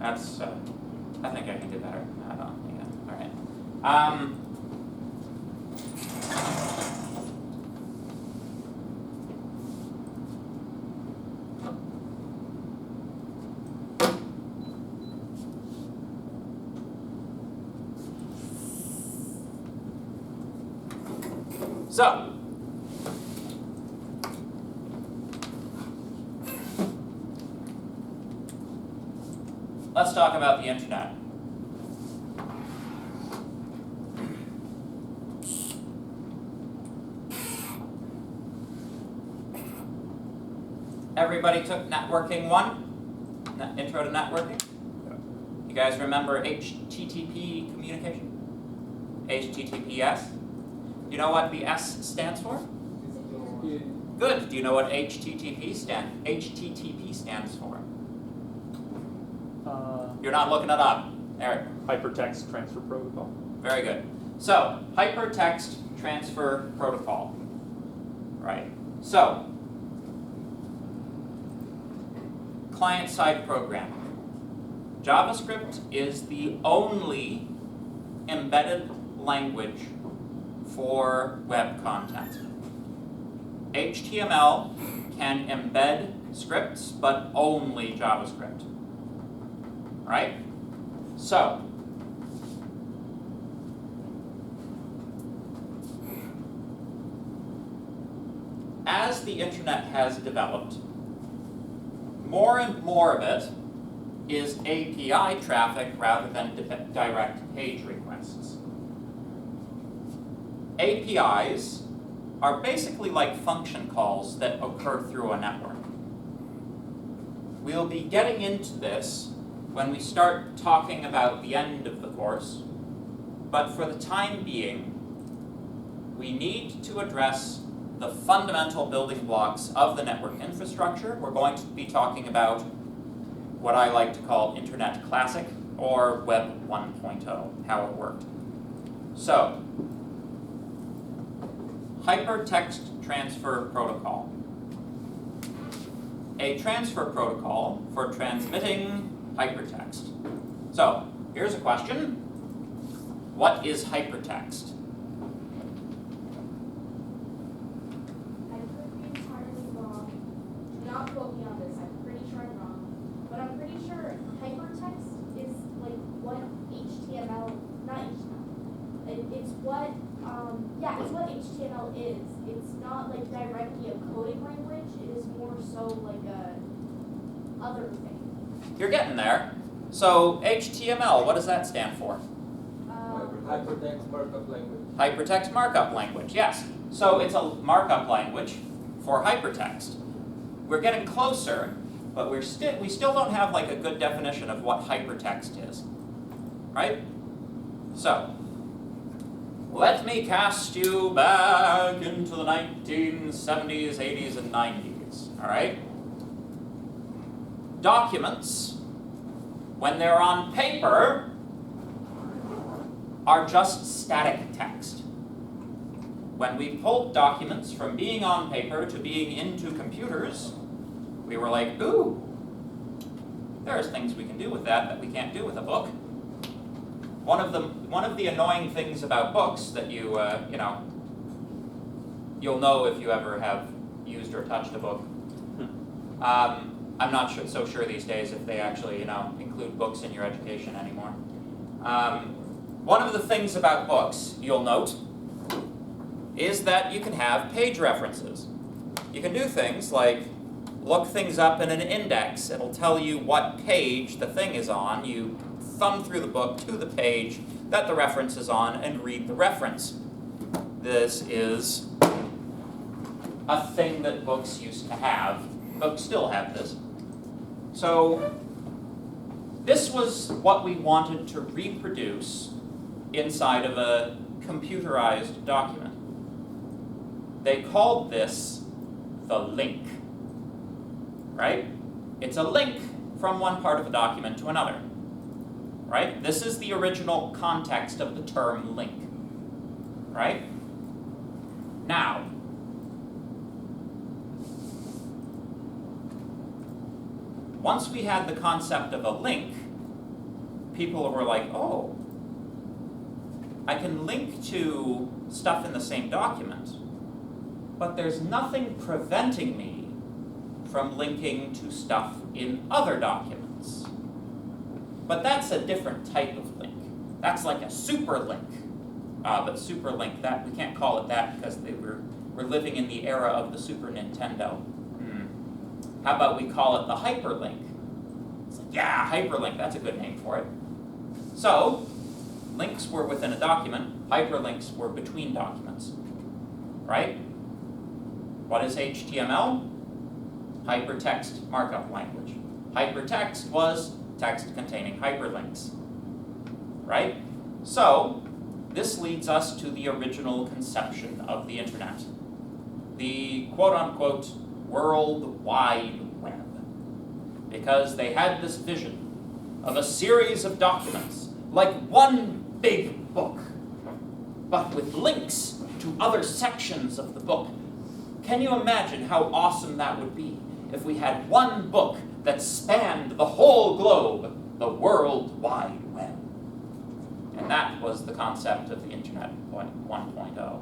That's, I think I can do better. I don't, yeah, all right. So, let's talk about the internet. Everybody took networking 1? Intro to networking? You guys remember HTTP communication? HTTPS? You know what the S stands for? Good. Do you know what HTTP stands for? You're not looking it up. Eric. Hypertext Transfer Protocol. Very good. So, Hypertext Transfer Protocol. Right. So, client-side programming. JavaScript is the only embedded language for web content. HTML can embed scripts, but only JavaScript. Right? So, as the internet has developed, more and more of it is API traffic rather than direct page requests. APIs are basically like function calls that occur through a network. We'll be getting into this when we start talking about the end of the course, but for the time being, we need to address the fundamental building blocks of the network infrastructure. We're going to be talking about what I like to call Internet Classic or Web 1.0, how it worked. So, Hypertext Transfer Protocol. A transfer protocol for transmitting hypertext. So, here's a question. What is hypertext? I could be entirely wrong. Do not quote me on this. I'm pretty sure I'm wrong. But I'm pretty sure hypertext is like what HTML, not HTML. It's what, it's what HTML is. It's not like directly a coding language. It is more so like a other thing. You're getting there. So HTML, what does that stand for? Hypertext markup language. Hypertext markup language, yes. So it's a markup language for hypertext. We're getting closer, but we still don't have like a good definition of what hypertext is, right? So, let me cast you back into the 1970s, 80s, and 90s, all right? Documents, when they're on paper, are just static text. When we pulled documents from being on paper to being into computers, we were like, ooh, there's things we can do with that we can't do with a book. One of the annoying things about books that you'll know if you ever have used or touched a book. I'm not so sure these days if they actually, include books in your education anymore. One of the things about books, you'll note, is that you can have page references. You can do things like look things up in an index. It'll tell you what page the thing is on. You thumb through the book to the page that the reference is on and read the reference. This is a thing that books used to have. Books still have this. So this was what we wanted to reproduce inside of a computerized document. They called this the link, right? It's a link from one part of a document to another, right? This is the original context of the term link, right? Now, once we had the concept of a link, people were like, oh, I can link to stuff in the same document, but there's nothing preventing me from linking to stuff in other documents. But that's a different type of link. That's like a super link. But super link, that we can't call it that because we're living in the era of the Super Nintendo. How about we call it the hyperlink? It's like, yeah, hyperlink, that's a good name for it. So, links were within a document, hyperlinks were between documents, right? What is HTML? Hypertext markup language. Hypertext was text containing hyperlinks, right? So, this leads us to the original conception of the internet. The quote-unquote World Wide Web. Because they had this vision of a series of documents, like one big book, but with links to other sections of the book. Can you imagine how awesome that would be if we had one book that spanned the whole globe, the World Wide Web? And that was the concept of the Internet 1.0.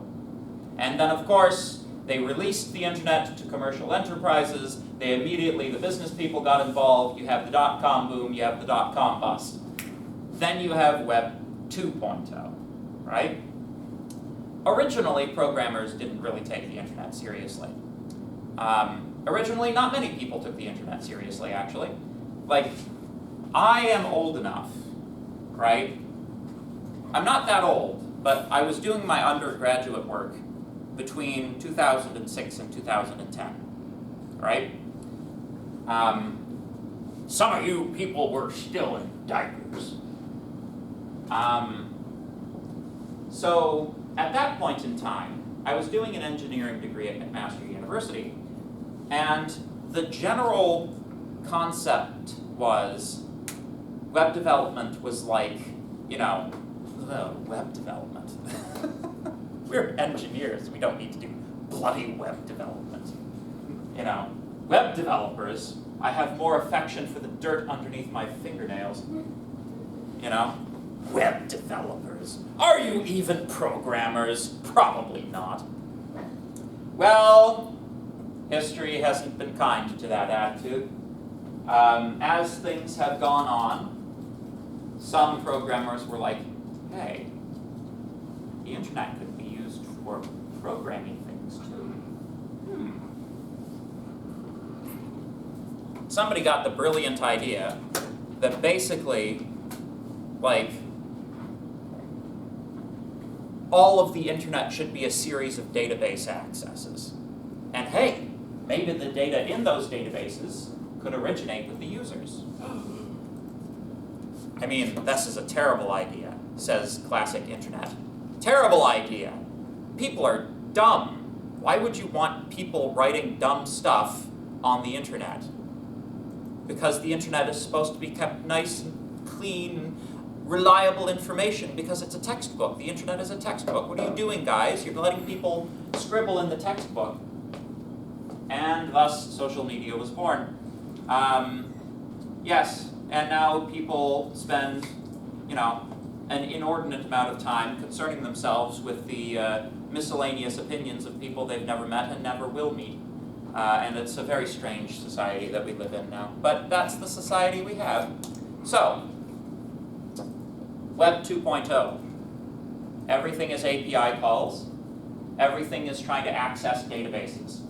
And then, of course, they released the Internet to commercial enterprises. The business people got involved. You have the dot-com boom, you have the dot-com bust. Then you have Web 2.0, right? Originally, programmers didn't really take the Internet seriously. Originally, not many people took the Internet seriously, actually. Like, I am old enough, right? I'm not that old, but I was doing my undergraduate work between 2006 and 2010, right? Some of you people were still in diapers. So at that point in time, I was doing an engineering degree at McMaster University, and the general concept was web development was like, web development. We're engineers, we don't need to do bloody web development. Web developers, I have more affection for the dirt underneath my fingernails. Web developers. Are you even programmers? Probably not. Well, history hasn't been kind to that attitude. As things have gone on, some programmers were like, hey, the internet could be used for programming things too. Somebody got the brilliant idea that basically, all of the internet should be a series of database accesses. And hey, maybe the data in those databases could originate with the users. I mean, this is a terrible idea, says classic internet. Terrible idea. People are dumb. Why would you want people writing dumb stuff on the internet? Because the internet is supposed to be kept nice and clean, reliable information because it's a textbook. The internet is a textbook. What are you doing, guys? You're letting people scribble in the textbook. And thus, social media was born. Yes, and now people spend, an inordinate amount of time concerning themselves with the miscellaneous opinions of people they've never met and never will meet. And it's a very strange society that we live in now. But that's the society we have. So, Web 2.0. Everything is API calls. Everything is trying to access databases.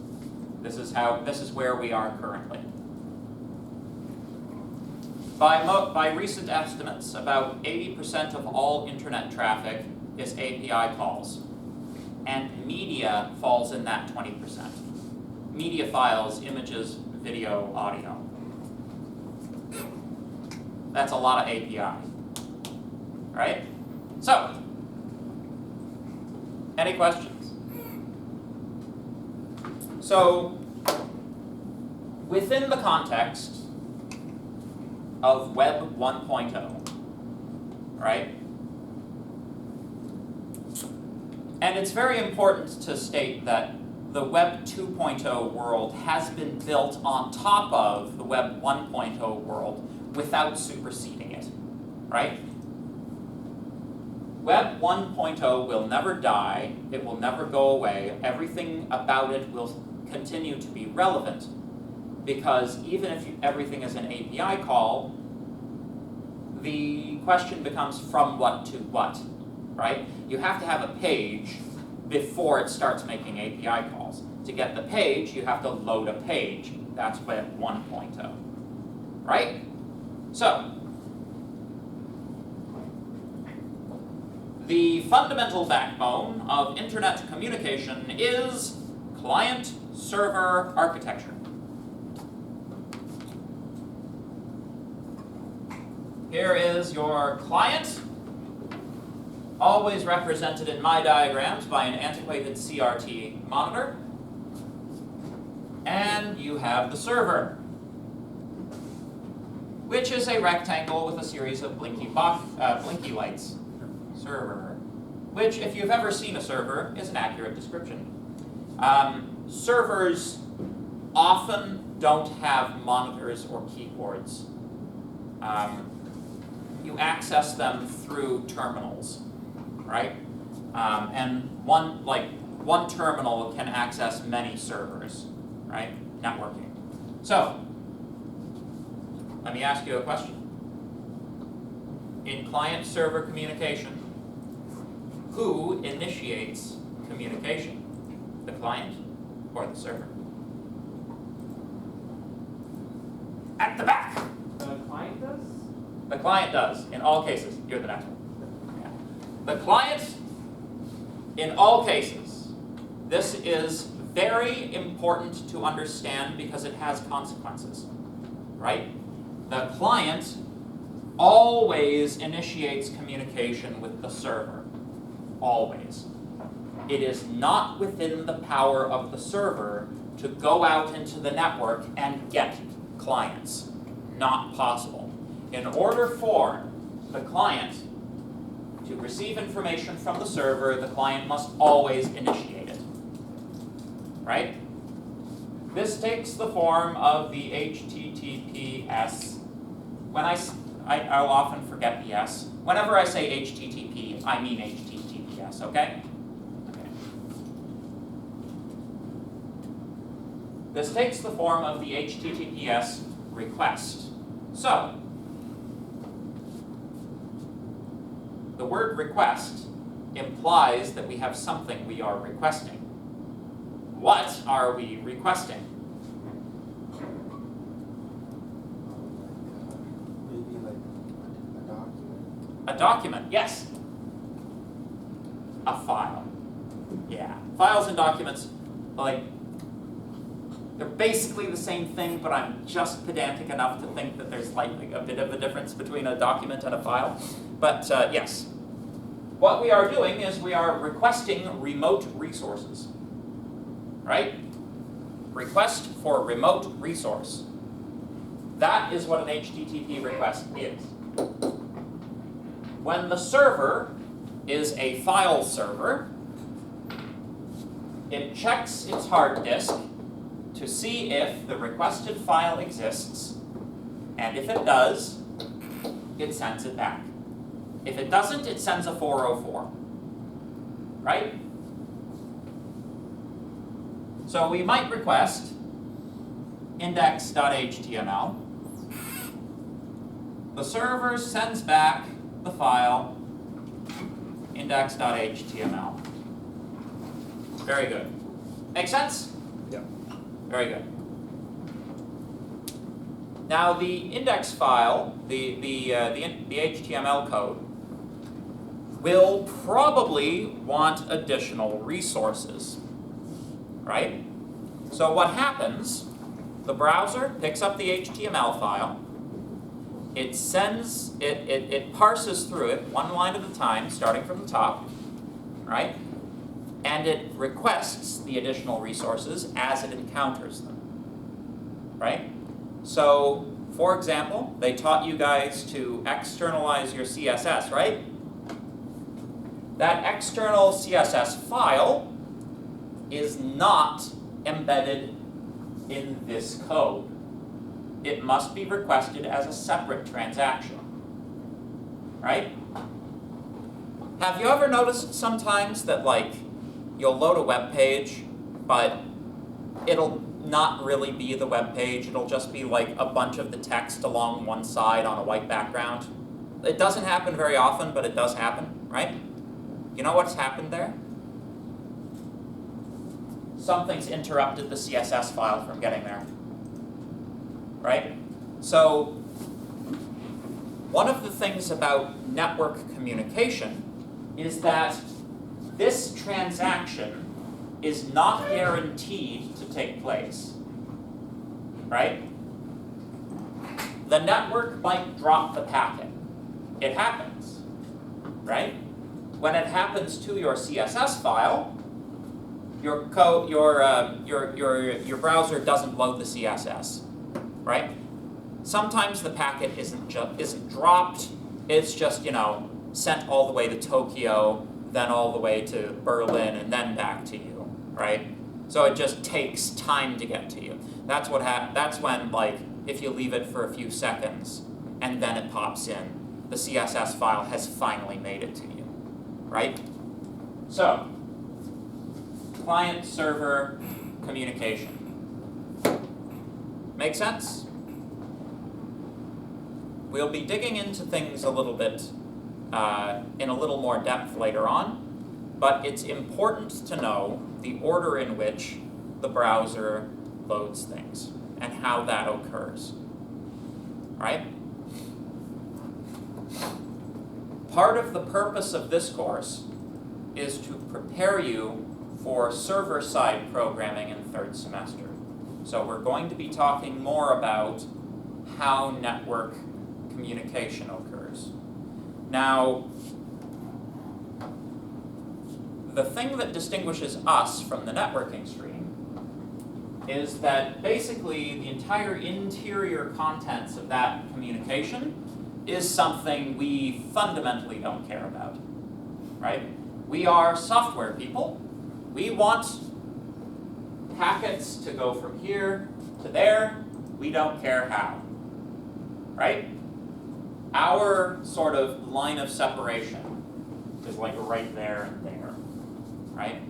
This is where we are currently. By recent estimates, about 80% of all internet traffic is API calls. And media falls in that 20%. Media files, images, video, audio. That's a lot of API. Right? So, any questions? So, within the context of Web 1.0, right? And it's very important to state that the Web 2.0 world has been built on top of the Web 1.0 world without superseding it. right? Web 1.0 will never die, it will never go away, everything about it will continue to be relevant, because even if everything is an API call, the question becomes from what to what, right? You have to have a page before it starts making API calls. To get the page, you have to load a page. That's Web 1.0, right? So, the fundamental backbone of internet communication is client-server architecture. Here is your client, always represented in my diagrams by an antiquated CRT monitor. And you have the server, which is a rectangle with a series of blinky lights. Server, which, if you've ever seen a server, is an accurate description. Servers often don't have monitors or keyboards. You access them through terminals, right? And one terminal can access many servers, right? Networking. So, let me ask you a question. In client-server communication, who initiates communication? The client or the server? At the back. The client does? The client does, in all cases. You're the next one. Yeah. The client, in all cases, this is very important to understand because it has consequences, right? The client always initiates communication with the server. Always. It is not within the power of the server to go out into the network and get clients. Not possible. In order for the client to receive information from the server, the client must always initiate it. Right? This takes the form of the HTTPS. When I'll often forget the S. Whenever I say HTTP, I mean HTTPS, okay? This takes the form of the HTTPS request. So, the word request implies that we have something we are requesting. What are we requesting? Maybe like a document. A document, yes. A file. Yeah. Files and documents, like, they're basically the same thing, but I'm just pedantic enough to think that there's like a bit of a difference between a document and a file. But yes. What we are doing is we are requesting remote resources. Right? Request for remote resource. That is what an HTTP request is. When the server is a file server, it checks its hard disk to see if the requested file exists, and if it does, it sends it back. If it doesn't, it sends a 404. Right? So we might request index.html. The server sends back the file index.html. Very good. Make sense? Yeah. Very good. Now the index file, the HTML code, will probably want additional resources. Right? So what happens, the browser picks up the HTML file, it sends, it parses through it one line at a time, starting from the top, right? And it requests the additional resources as it encounters them, right? So, for example, they taught you guys to externalize your CSS, right? That external CSS file is not embedded in this code. It must be requested as a separate transaction. right? Have you ever noticed sometimes that like you'll load a web page, but it'll not really be the web page, it'll just be like a bunch of the text along one side on a white background? It doesn't happen very often, but it does happen, right? You know what's happened there? Something's interrupted the CSS file from getting there, right? So one of the things about network communication is that this transaction is not guaranteed to take place, right? The network might drop the packet. It happens, right? When it happens to your CSS file, your browser doesn't load the CSS, right? Sometimes the packet isn't dropped. It's just, you know, sent all the way to Tokyo, then all the way to Berlin, and then back to you, right? So it just takes time to get to you. That's what that's when, like, if you leave it for a few seconds and then it pops in, the CSS file has finally made it to you, right? So, client-server communication. Make sense? We'll be digging into things a little bit in a little more depth later on, but it's important to know the order in which the browser loads things and how that occurs, right? Part of the purpose of this course is to prepare you for server-side programming in third semester. So we're going to be talking more about how network communication occurs. Now, the thing that distinguishes us from the networking stream is that basically the entire interior contents of that communication is something we fundamentally don't care about, right? We are software people. We want packets to go from here to there. We don't care how, right? Our sort of line of separation is like right there and there, right?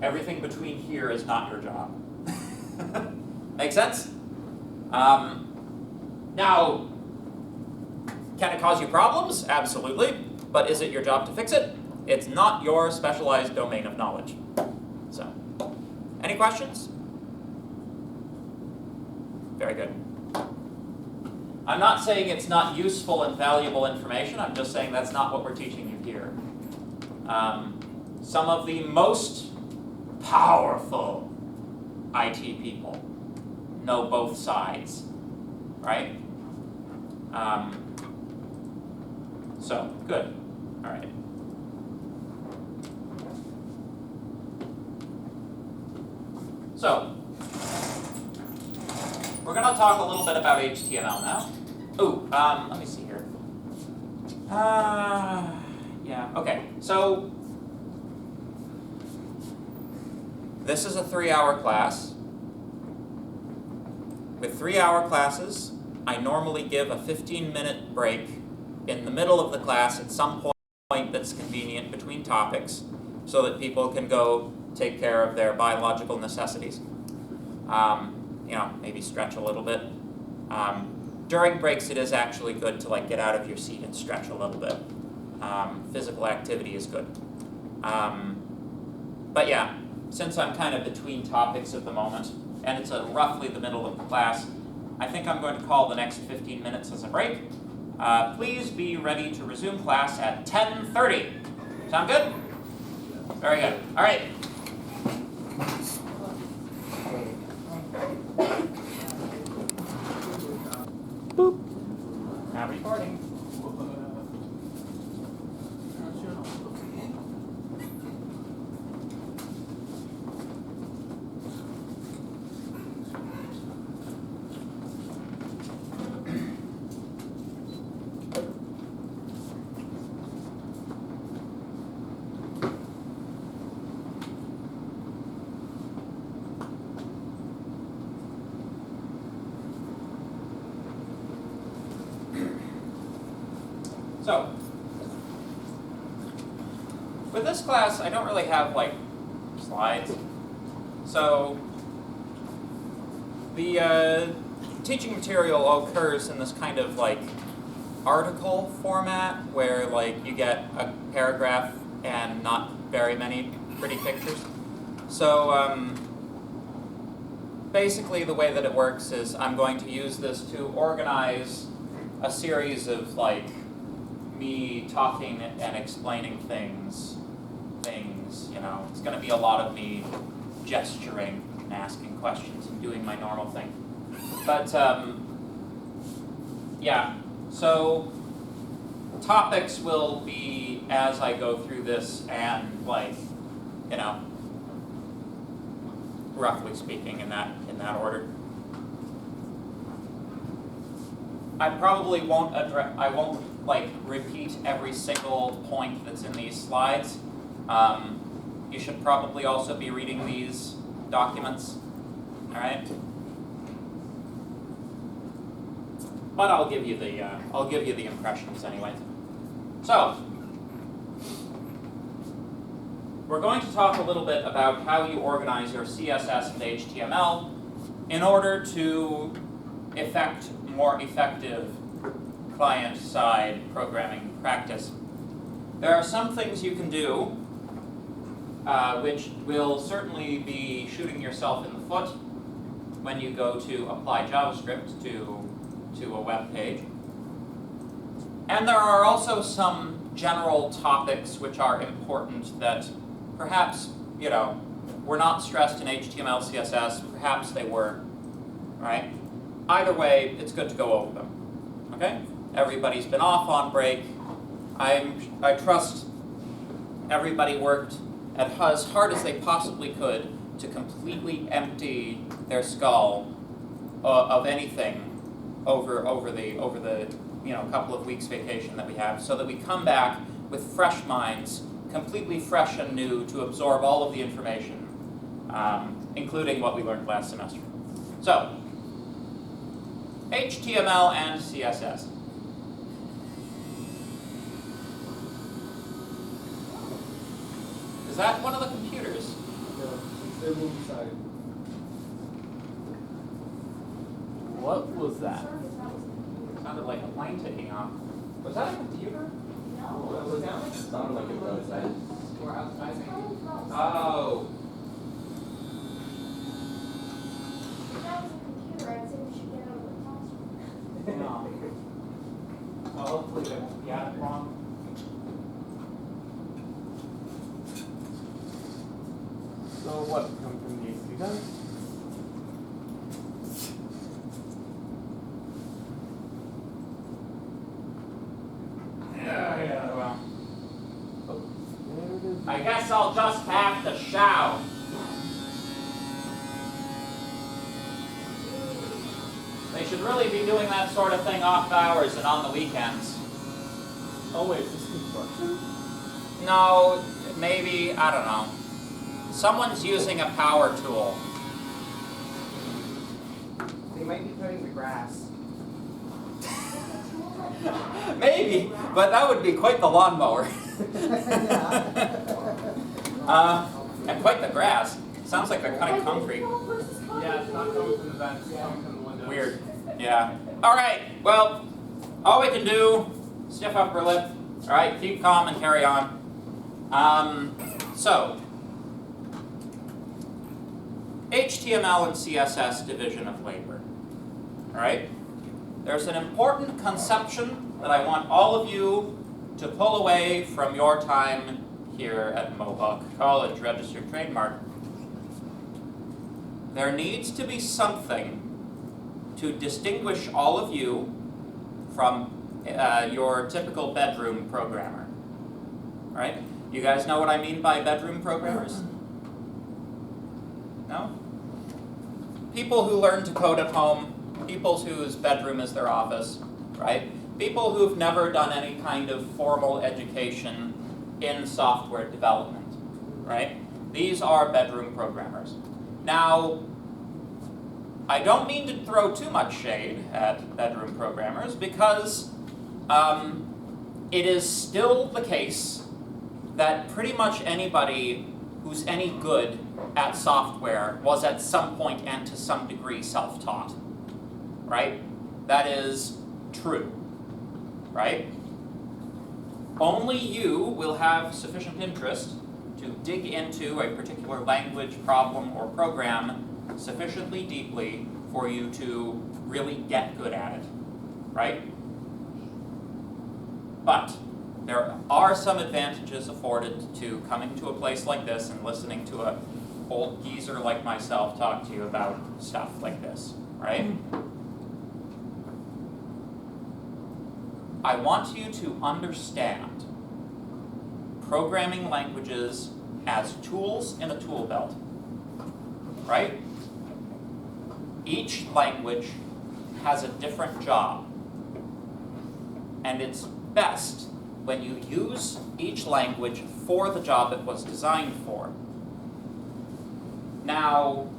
Everything between here is not your job. Make sense? Now, can it cause you problems? Absolutely. But is it your job to fix it? It's not your specialized domain of knowledge. So, any questions? Very good. I'm not saying it's not useful and valuable information. I'm just saying that's not what we're teaching you here. Some of the most powerful IT people know both sides, right? So, good. All right. So, we're going to talk a little bit about HTML now. Ooh, let me see here. Yeah, okay. So, this is a 3-hour class. With 3-hour classes, I normally give a 15-minute break in the middle of the class at some point that's convenient between topics so that people can go take care of their biological necessities. You know, maybe stretch a little bit. During breaks, it is actually good to like get out of your seat and stretch a little bit. Physical activity is good. But yeah, since I'm kind of between topics at the moment, and it's roughly the middle of the class, I think I'm going to call the next 15 minutes as a break. Please be ready to resume class at 10:30. Sound good? Very good. All right. Boop. Now recording. So, with this class, I don't really have like slides. So the teaching material occurs in this kind of like article format where like you get a paragraph and not very many pretty pictures. So basically the way that it works is I'm going to use this to organize a series of like me talking and explaining things, you know. It's going to be a lot of me gesturing and asking questions and doing my normal thing. But yeah, so topics will be as I go through this and like, you know, roughly speaking in that order. I probably won't like repeat every single point that's in these slides. You should probably also be reading these documents, all right? But I'll give you the impressions anyway. So we're going to talk a little bit about how you organize your CSS and HTML in order to effect more effective client-side programming practice. There are some things you can do which will certainly be shooting yourself in the foot when you go to apply JavaScript to a web page. And there are also some general topics which are important that perhaps, you know, were not stressed in HTML, CSS, perhaps they were, right? Either way, it's good to go over them, okay? Everybody's been off on break. I trust everybody worked as hard as they possibly could to completely empty their skull of anything over the you know couple of weeks vacation that we have, so that we come back with fresh minds, completely fresh and new, to absorb all of the information, including what we learned last semester. So, HTML and CSS. Is that one of the computers? They're moving side. What was that? It sounded like a plane taking off. Was that a computer? No. Was that like? Sounded like it was outside. Or outside maybe. Oh. If that was a computer, I'd say we should get out of the classroom. No. Well, hopefully they won't be at it wrong. So what? Come from these two guys? Yeah, well. Oh, there it is. I guess I'll just have to shout. They should really be doing that sort of thing off hours and on the weekends. Oh wait, is this construction? No, maybe, I don't know. Someone's using a power tool. They might be cutting the grass. Maybe, but that would be quite the lawnmower. And quite the grass. Sounds like they're cutting concrete. Yeah, it's not coming from the vents, it's coming from the windows. Weird. Yeah. All right. Well, all we can do, stiff upper lip. All right. Keep calm and carry on. So, HTML and CSS division of labor. All right. There's an important conception that I want all of you to pull away from your time here at Mohawk College Registered Trademark. There needs to be something to distinguish all of you from your typical bedroom programmer. Right? You guys know what I mean by bedroom programmers? No? People who learn to code at home, people whose bedroom is their office, right? People who've never done any kind of formal education in software development, right? These are bedroom programmers. Now, I don't mean to throw too much shade at bedroom programmers because it is still the case that pretty much anybody who's any good at software was at some point and to some degree self-taught, right? That is true, right? Only you will have sufficient interest to dig into a particular language, problem, or program sufficiently deeply for you to really get good at it, right? But there are some advantages afforded to coming to a place like this and listening to a old geezer like myself talk to you about stuff like this, right? I want you to understand programming languages as tools in a tool belt, right? Each language has a different job, and it's best when you use each language for the job it was designed for. Now,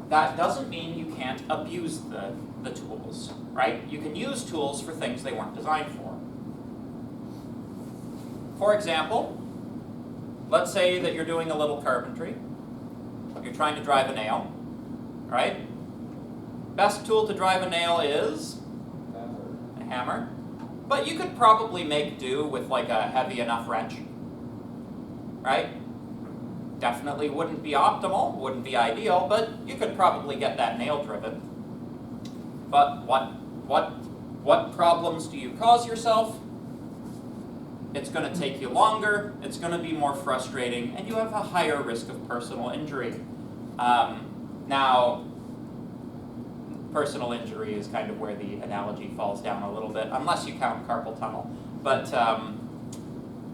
that doesn't mean you can't abuse the tools, right? You can use tools for things they weren't designed for. For example, let's say that you're doing a little carpentry. You're trying to drive a nail, right? Best tool to drive a nail is a hammer. But you could probably make do with like a heavy enough wrench, right? Definitely wouldn't be optimal, wouldn't be ideal, but you could probably get that nail driven. But what problems do you cause yourself? It's going to take you longer, it's going to be more frustrating, and you have a higher risk of personal injury. Now, personal injury is kind of where the analogy falls down a little bit, unless you count carpal tunnel. But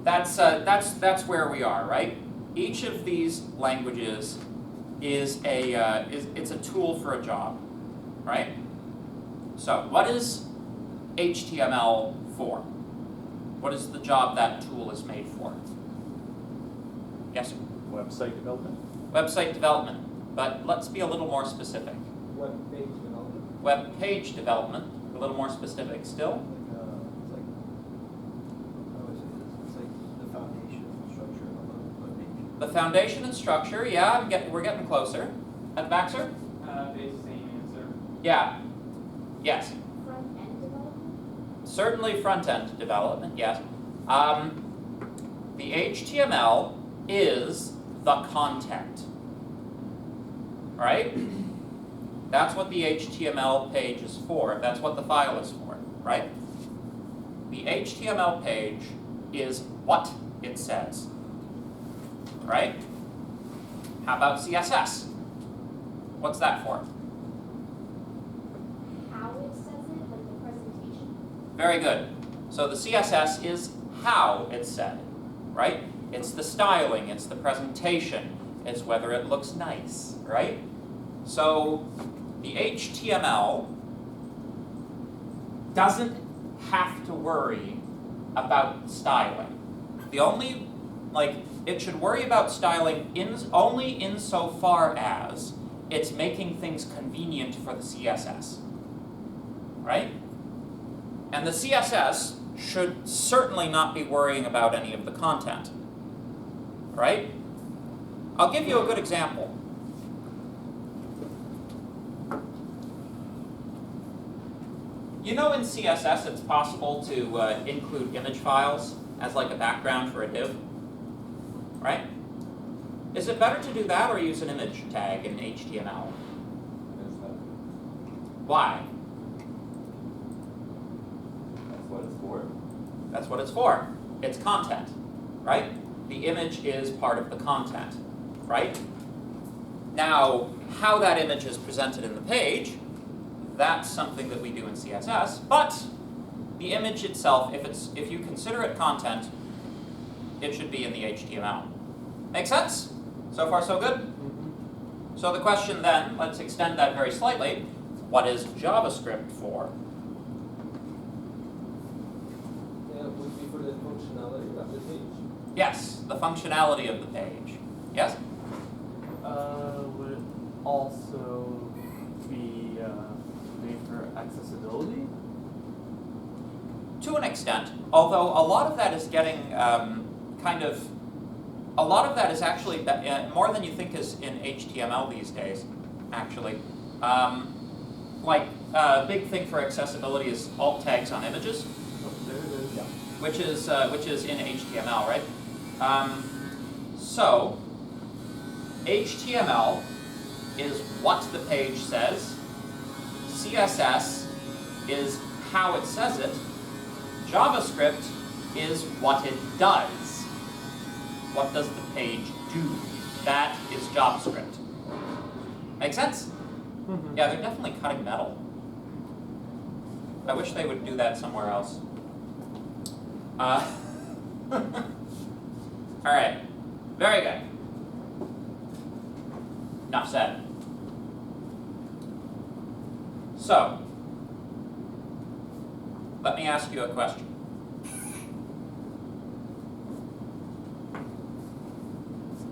that's where we are, right? Each of these languages is it's a tool for a job, right? So what is HTML for? What is the job that tool is made for? Yes, sir? Website development? Website development, but let's be a little more specific. Web page development. Web page development, a little more specific still. It's like the foundation and structure of a web page. The foundation and structure, yeah, we're getting closer. At the back, sir? Base same answer. Yeah. Yes. Front-end development? Certainly front-end development, yes. The HTML is the content, right? That's what the HTML page is for. That's what the file is for, right? The HTML page is what it says, right? How about CSS? What's that for? How it says it, like the presentation? Very good. So the CSS is how it's said, right? It's the styling, it's the presentation, it's whether it looks nice, right? So the HTML doesn't have to worry about styling. The only, it should worry about styling only insofar as it's making things convenient for the CSS, right? And the CSS should certainly not be worrying about any of the content, right? I'll give you a good example. You know in CSS it's possible to include image files as like a background for a div, right? Is it better to do that or use an image tag in HTML? Why? That's what it's for. That's what it's for. It's content, right? The image is part of the content, right? Now, how that image is presented in the page, that's something that we do in CSS, but the image itself, if you consider it content, it should be in the HTML. Make sense? So far so good? So the question then, let's extend that very slightly, what is JavaScript for? Yeah, would be for the functionality of the page. Yes, the functionality of the page. Yes? Would it also be made for accessibility? To an extent, although a lot of that is getting kind of a lot of that is actually more than you think is in HTML these days, actually. Like a big thing for accessibility is alt tags on images, Oh, there it is. Yeah. which is in HTML, right? So HTML is what the page says. CSS is how it says it. JavaScript is what it does. What does the page do? That is JavaScript. Make sense? Yeah, they're definitely cutting metal. I wish they would do that somewhere else. Alright, very good. Enough said. So, let me ask you a question.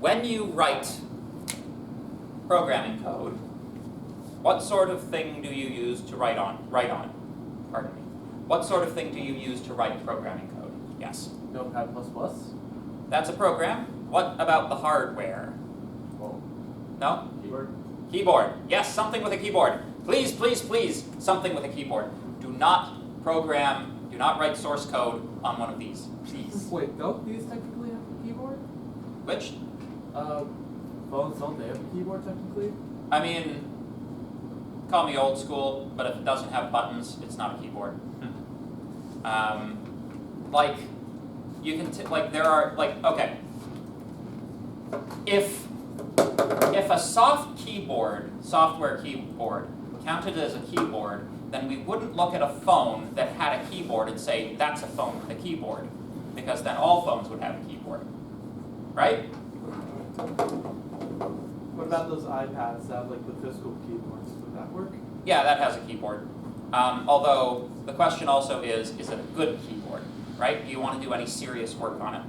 When you write programming code, what sort of thing do you use to write on? Pardon me. What sort of thing do you use to write programming code? Yes. Notepad++. That's a program. What about the hardware? Well, No? keyboard. Keyboard. Yes, something with a keyboard. Please, please, please, something with a keyboard. Do not write source code on one of these. Please. Wait, don't these technically have a keyboard? Which, Phones, don't they have a keyboard technically? I mean, call me old school, but if it doesn't have buttons, it's not a keyboard. Like, you can, like, there are, like, okay. If a software keyboard counted as a keyboard, then we wouldn't look at a phone that had a keyboard and say, that's a phone with a keyboard. Because then all phones would have a keyboard. Right? What about those iPads that have like the physical keyboards? Would that work? Yeah, that has a keyboard. Although, the question also is it a good keyboard? Right? Do you want to do any serious work on it?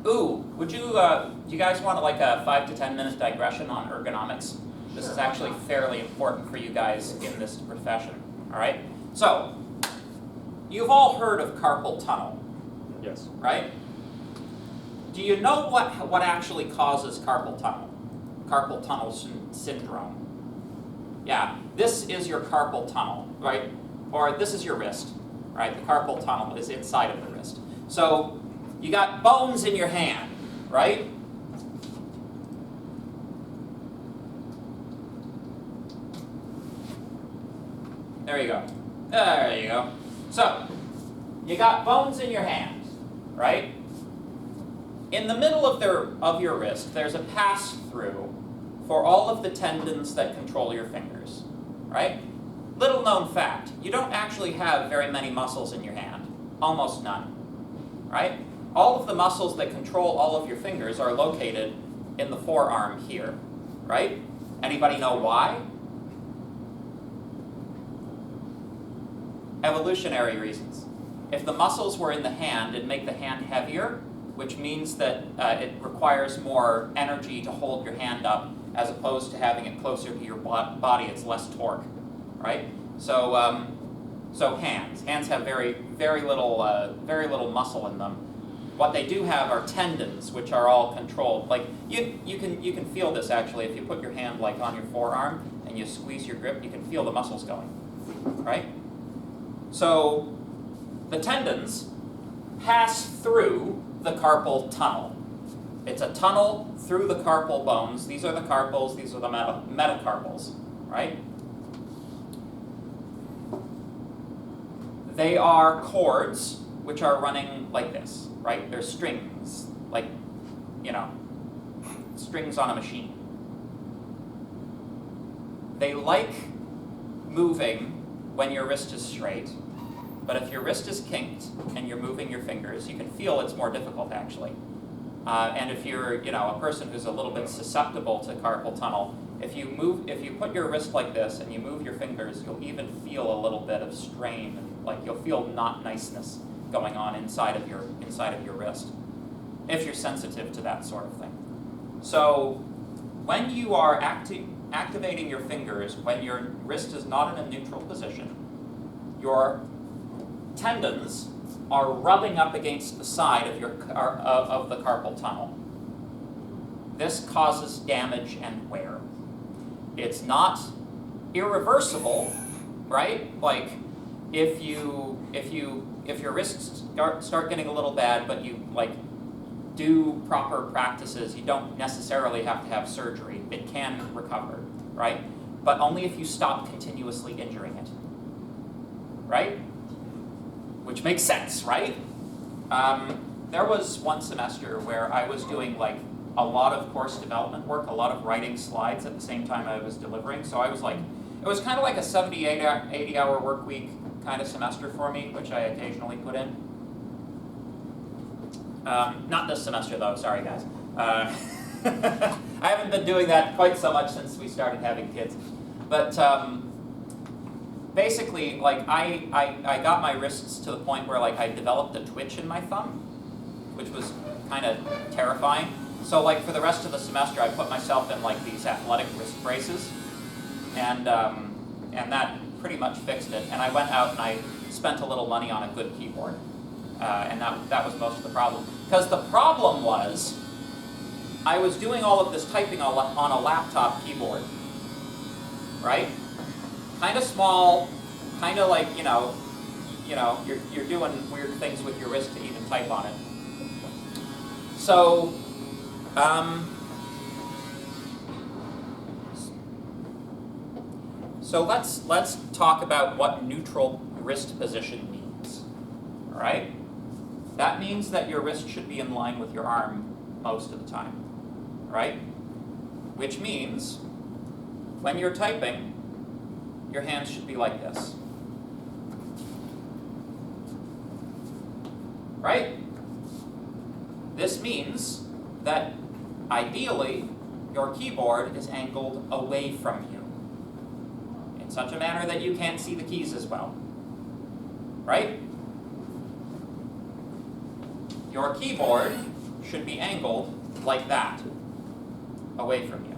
Ooh, would you, do you guys want like a 5 to 10 minute digression on ergonomics? This is actually fairly important for you guys in this profession, all right? So, you've all heard of carpal tunnel, Yes. right? Do you know what actually causes carpal tunnel? Carpal tunnel syndrome. Yeah, this is your carpal tunnel, right? Or this is your wrist, right? The carpal tunnel is inside of the wrist. So, you got bones in your hand, right? There you go. There you go. So, you got bones in your hand, right? In the middle of your wrist, there's a pass-through for all of the tendons that control your fingers, right? Little known fact, you don't actually have very many muscles in your hand. Almost none, right? All of the muscles that control all of your fingers are located in the forearm here, right? Anybody know why? Evolutionary reasons. If the muscles were in the hand, it'd make the hand heavier, which means that it requires more energy to hold your hand up, as opposed to having it closer to your body. It's less torque, right? So, so hands have very little muscle in them. What they do have are tendons, which are all controlled. Like you can feel this actually if you put your hand like on your forearm and you squeeze your grip. You can feel the muscles going, right? So the tendons pass through the carpal tunnel. It's a tunnel through the carpal bones. These are the carpals. These are the metacarpals, right? They are cords which are running like this, right? They're strings, like, you know, strings on a machine. They like moving when your wrist is straight, but if your wrist is kinked and you're moving your fingers, you can feel it's more difficult actually. And if you're, you know, a person who's a little bit susceptible to carpal tunnel, if you put your wrist like this and you move your fingers, you'll even feel a little bit of strain, like you'll feel not niceness going on inside of your wrist, if you're sensitive to that sort of thing. So when you are activating your fingers, when your wrist is not in a neutral position, your tendons are rubbing up against the side of of the carpal tunnel. This causes damage and wear. It's not irreversible, right? Like if your wrists start getting a little bad, but you like do proper practices, you don't necessarily have to have surgery. It can recover, right? But only if you stop continuously injuring it, right? Which makes sense, right? There was one semester where I was doing like a lot of course development work, a lot of writing slides at the same time I was delivering. So I was like, it was kind of like a 80-hour work week kind of semester for me, which I occasionally put in. Not this semester though, sorry guys. I haven't been doing that quite so much since we started having kids. But basically, like I got my wrists to the point where like I developed a twitch in my thumb, which was kind of terrifying. So like for the rest of the semester, I put myself in like these athletic wrist braces, and that pretty much fixed it. And I went out and I spent a little money on a good keyboard, and that was most of the problem. Because the problem was, I was doing all of this typing on a laptop keyboard, right? Kind of small, kind of like you're doing weird things with your wrist to even type on it. So. So let's talk about what neutral wrist position means. All right? That means that your wrist should be in line with your arm most of the time, right? Which means when you're typing, your hands should be like this. Right? This means that ideally, your keyboard is angled away from you in such a manner that you can't see the keys as well, right? Your keyboard should be angled like that, away from you.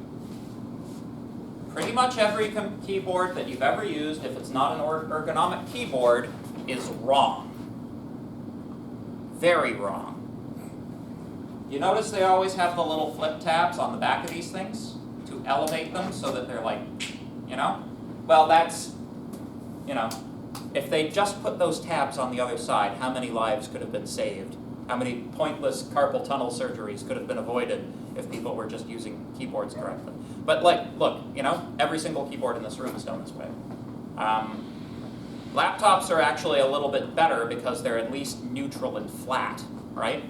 Pretty much every keyboard that you've ever used, if it's not an ergonomic keyboard, is wrong. Very wrong. You notice they always have the little flip tabs on the back of these things to elevate them so that they're like, Well, that's, if they just put those tabs on the other side, how many lives could have been saved? How many pointless carpal tunnel surgeries could have been avoided if people were just using keyboards correctly? But look, every single keyboard in this room is done this way. Laptops are actually a little bit better because they're at least neutral and flat, right?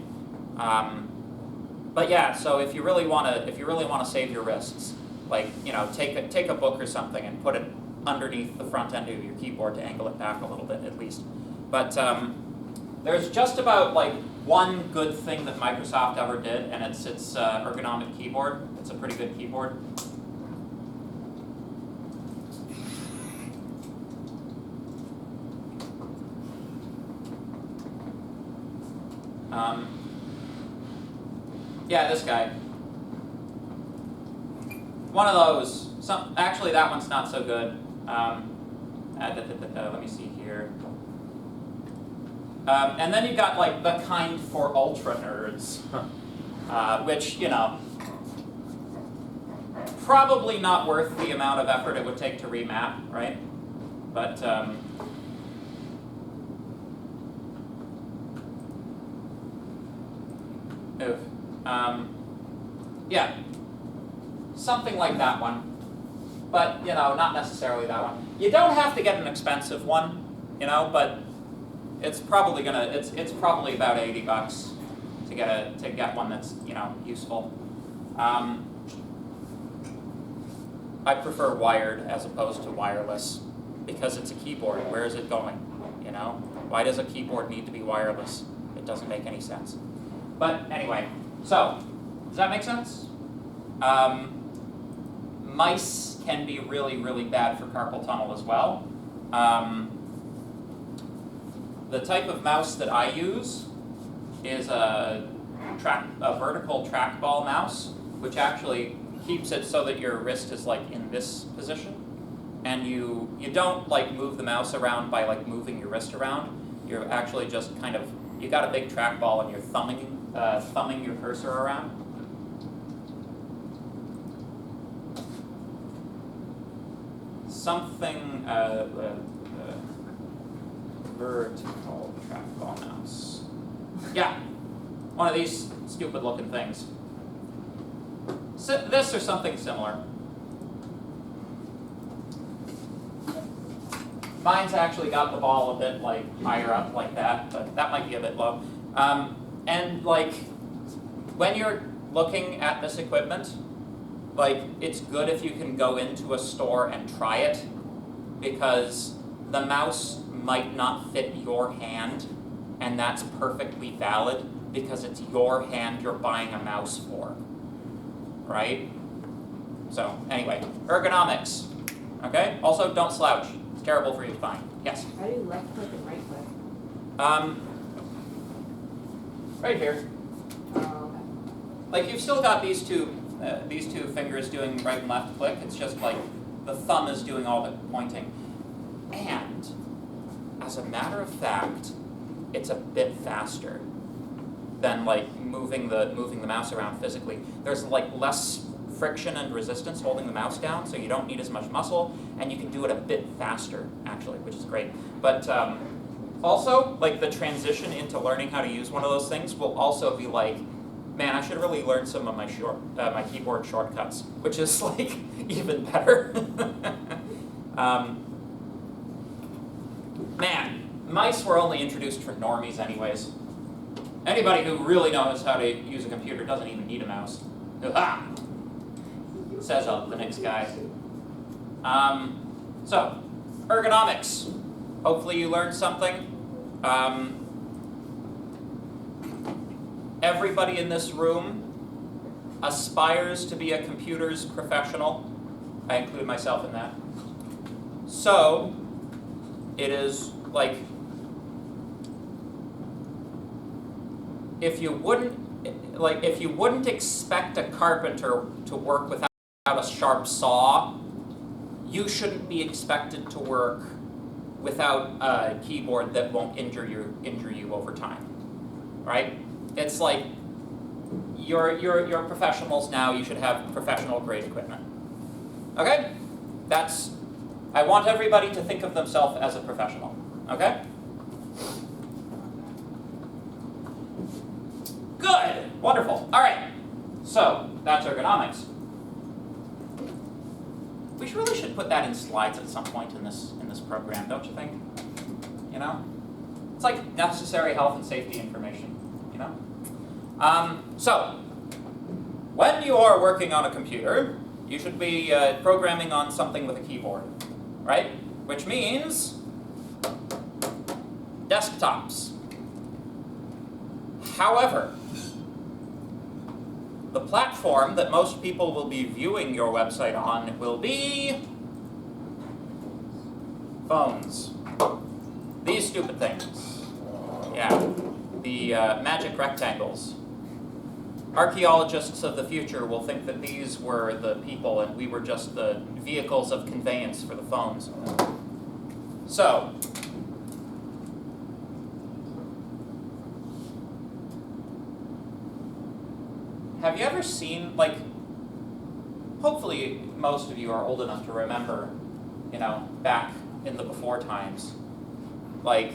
But yeah, so if you really want to save your wrists, like take a book or something and put it underneath the front end of your keyboard to angle it back a little bit at least. But there's just about like one good thing that Microsoft ever did, and it's its ergonomic keyboard. It's a pretty good keyboard. Yeah, this guy. One of those. Actually, that one's not so good. Let me see here. And then you got like the kind for ultra nerds, which probably not worth the amount of effort it would take to remap, right? But yeah, something like that one. But not necessarily that one. You don't have to get an expensive one, but it's probably it's probably about $80 to get one that's useful. I prefer wired as opposed to wireless because it's a keyboard. Where is it going? Why does a keyboard need to be wireless? It doesn't make any sense. But anyway, so does that make sense? Mice can be really, really bad for carpal tunnel as well. The type of mouse that I use is a vertical trackball mouse, which actually keeps it so that your wrist is like in this position, and you don't like move the mouse around by like moving your wrist around. you're actually just kind of, you got a big trackball and you're thumbing your cursor around. Something, vertical trackball mouse. Yeah, one of these stupid looking things. This or something similar. Mine's actually got the ball a bit like higher up like that, but that might be a bit low. And like, when you're looking at this equipment, like, it's good if you can go into a store and try it, because the mouse might not fit your hand, and that's perfectly valid because it's your hand you're buying a mouse for, right? So anyway, ergonomics, okay? Also, don't slouch. It's terrible for your spine. Yes? How do you left click and right click? Right here. Oh, okay. Like, you've still got these two fingers doing right and left click. It's just like the thumb is doing all the pointing. And as a matter of fact, it's a bit faster than like moving the mouse around physically. There's like less friction and resistance holding the mouse down, so you don't need as much muscle, and you can do it a bit faster actually, which is great. But also, like, the transition into learning how to use one of those things will also be like, man, I should really learn some of my keyboard shortcuts, which is like even better. Man, mice were only introduced for normies anyways. Anybody who really knows how to use a computer doesn't even need a mouse. Ah! Says a Linux guy. So, ergonomics. Hopefully you learned something. Everybody in this room aspires to be a computers professional. I include myself in that. So, it is like, if you wouldn't expect a carpenter to work without a sharp saw, you shouldn't be expected to work without a keyboard that won't injure you over time, right? It's like, you're professionals now, you should have professional grade equipment. Okay? I want everybody to think of themselves as a professional, okay? Good, wonderful, all right. So, that's ergonomics. We really should put that in slides at some point in this program, don't you think? You know? It's like necessary health and safety information, you know? So, when you are working on a computer, you should be programming on something with a keyboard, right? Which means desktops. However, the platform that most people will be viewing your website on will be phones. These stupid things. Yeah, the magic rectangles. Archaeologists of the future will think that these were the people and we were just the vehicles of conveyance for the phones. So, have you ever seen, like, hopefully most of you are old enough to remember, you know, back in the before times, like,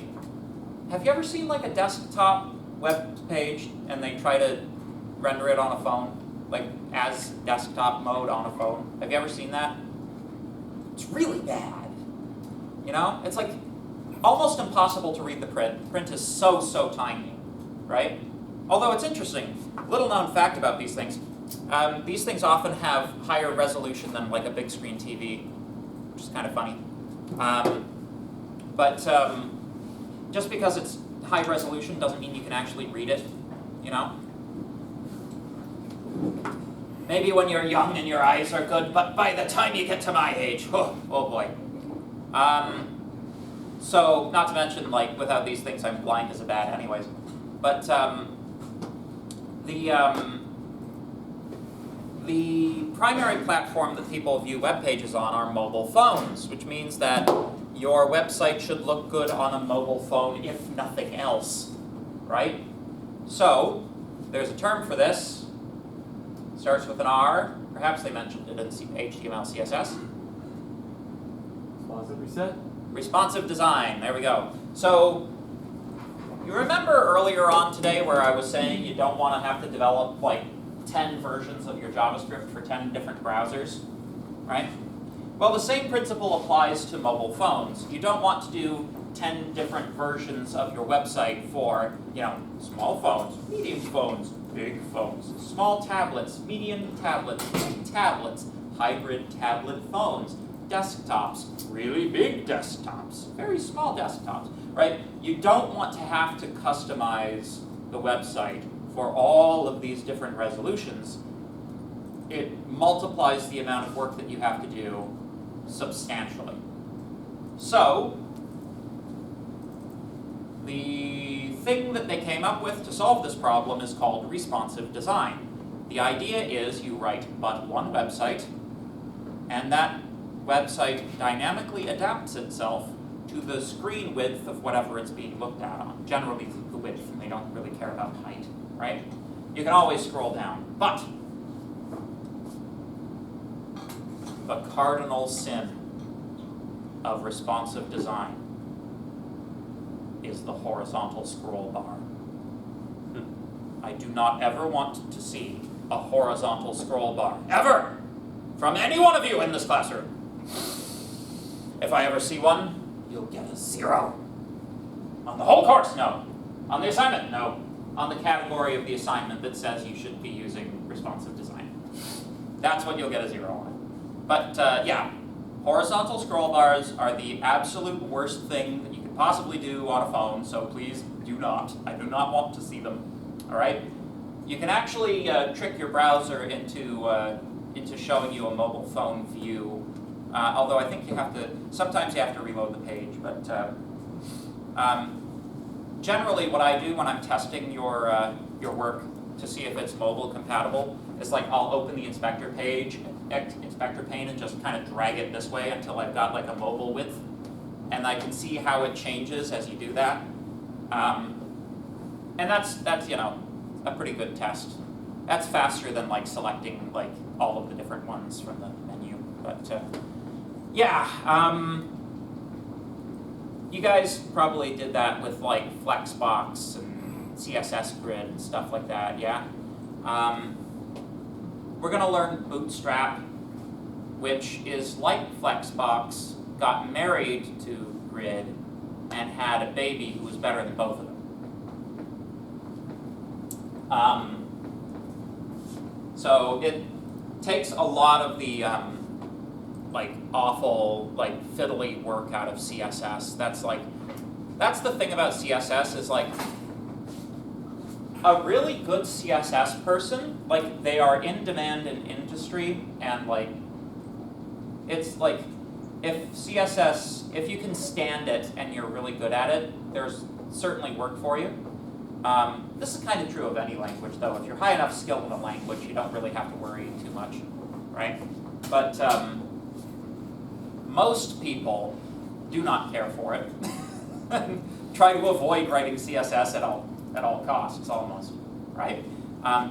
have you ever seen like a desktop web page and they try to render it on a phone, like as desktop mode on a phone? Have you ever seen that? It's really bad. You know, it's like almost impossible to read the print. Print is so tiny, right? Although it's interesting, little known fact about these things often have higher resolution than like a big screen TV, which is kind of funny. But just because it's high resolution doesn't mean you can actually read it, you know? Maybe when you're young and your eyes are good, but by the time you get to my age, oh boy. So, not to mention, like, without these things, I'm blind as a bat anyways. But the primary platform that people view web pages on are mobile phones, which means that your website should look good on a mobile phone, if nothing else, right? So, there's a term for this. Starts with an R. Perhaps they mentioned it in HTML, CSS. Responsive reset. Responsive design, there we go. So, you remember earlier on today where I was saying you don't want to have to develop like 10 versions of your JavaScript for 10 different browsers, right? Well, the same principle applies to mobile phones. You don't want to do 10 different versions of your website for, small phones, medium phones, big phones, small tablets, medium tablets, big tablets, hybrid tablet phones, desktops, really big desktops, very small desktops, right? You don't want to have to customize the website for all of these different resolutions. It multiplies the amount of work that you have to do substantially. So, the thing that they came up with to solve this problem is called responsive design. The idea is you write but one website, and that website dynamically adapts itself to the screen width of whatever it's being looked at on. Generally the width, and they don't really care about height, right? You can always scroll down, but the cardinal sin of responsive design is the horizontal scroll bar. I do not ever want to see a horizontal scroll bar, ever, from any one of you in this classroom. If I ever see one, you'll get a 0. On the whole course, no. On the assignment, no. On the category of the assignment that says you should be using responsive design. That's what you'll get a 0 on. But yeah, horizontal scroll bars are the absolute worst thing that you could possibly do on a phone, so please do not. I do not want to see them. All right? You can actually trick your browser into showing you a mobile phone view, although I think sometimes you have to reload the page, but generally what I do when I'm testing your work to see if it's mobile compatible is like I'll open the inspector pane and just kind of drag it this way until I've got like a mobile width, and I can see how it changes as you do that. And that's a pretty good test. That's faster than like selecting like all of the different ones from the menu. But yeah, you guys probably did that with like Flexbox and CSS Grid and stuff like that, yeah? We're gonna learn Bootstrap, which is like Flexbox, got married to Grid, and had a baby who was better than both of them. So it takes a lot of the like awful, like fiddly work out of CSS. That's the thing about CSS is like a really good CSS person, like they are in demand in industry, and like it's like if you can stand it and you're really good at it, there's certainly work for you. This is kind of true of any language, though. If you're high enough skilled in a language, you don't really have to worry too much, right? But most people do not care for it. Try to avoid writing CSS at all costs, almost, right?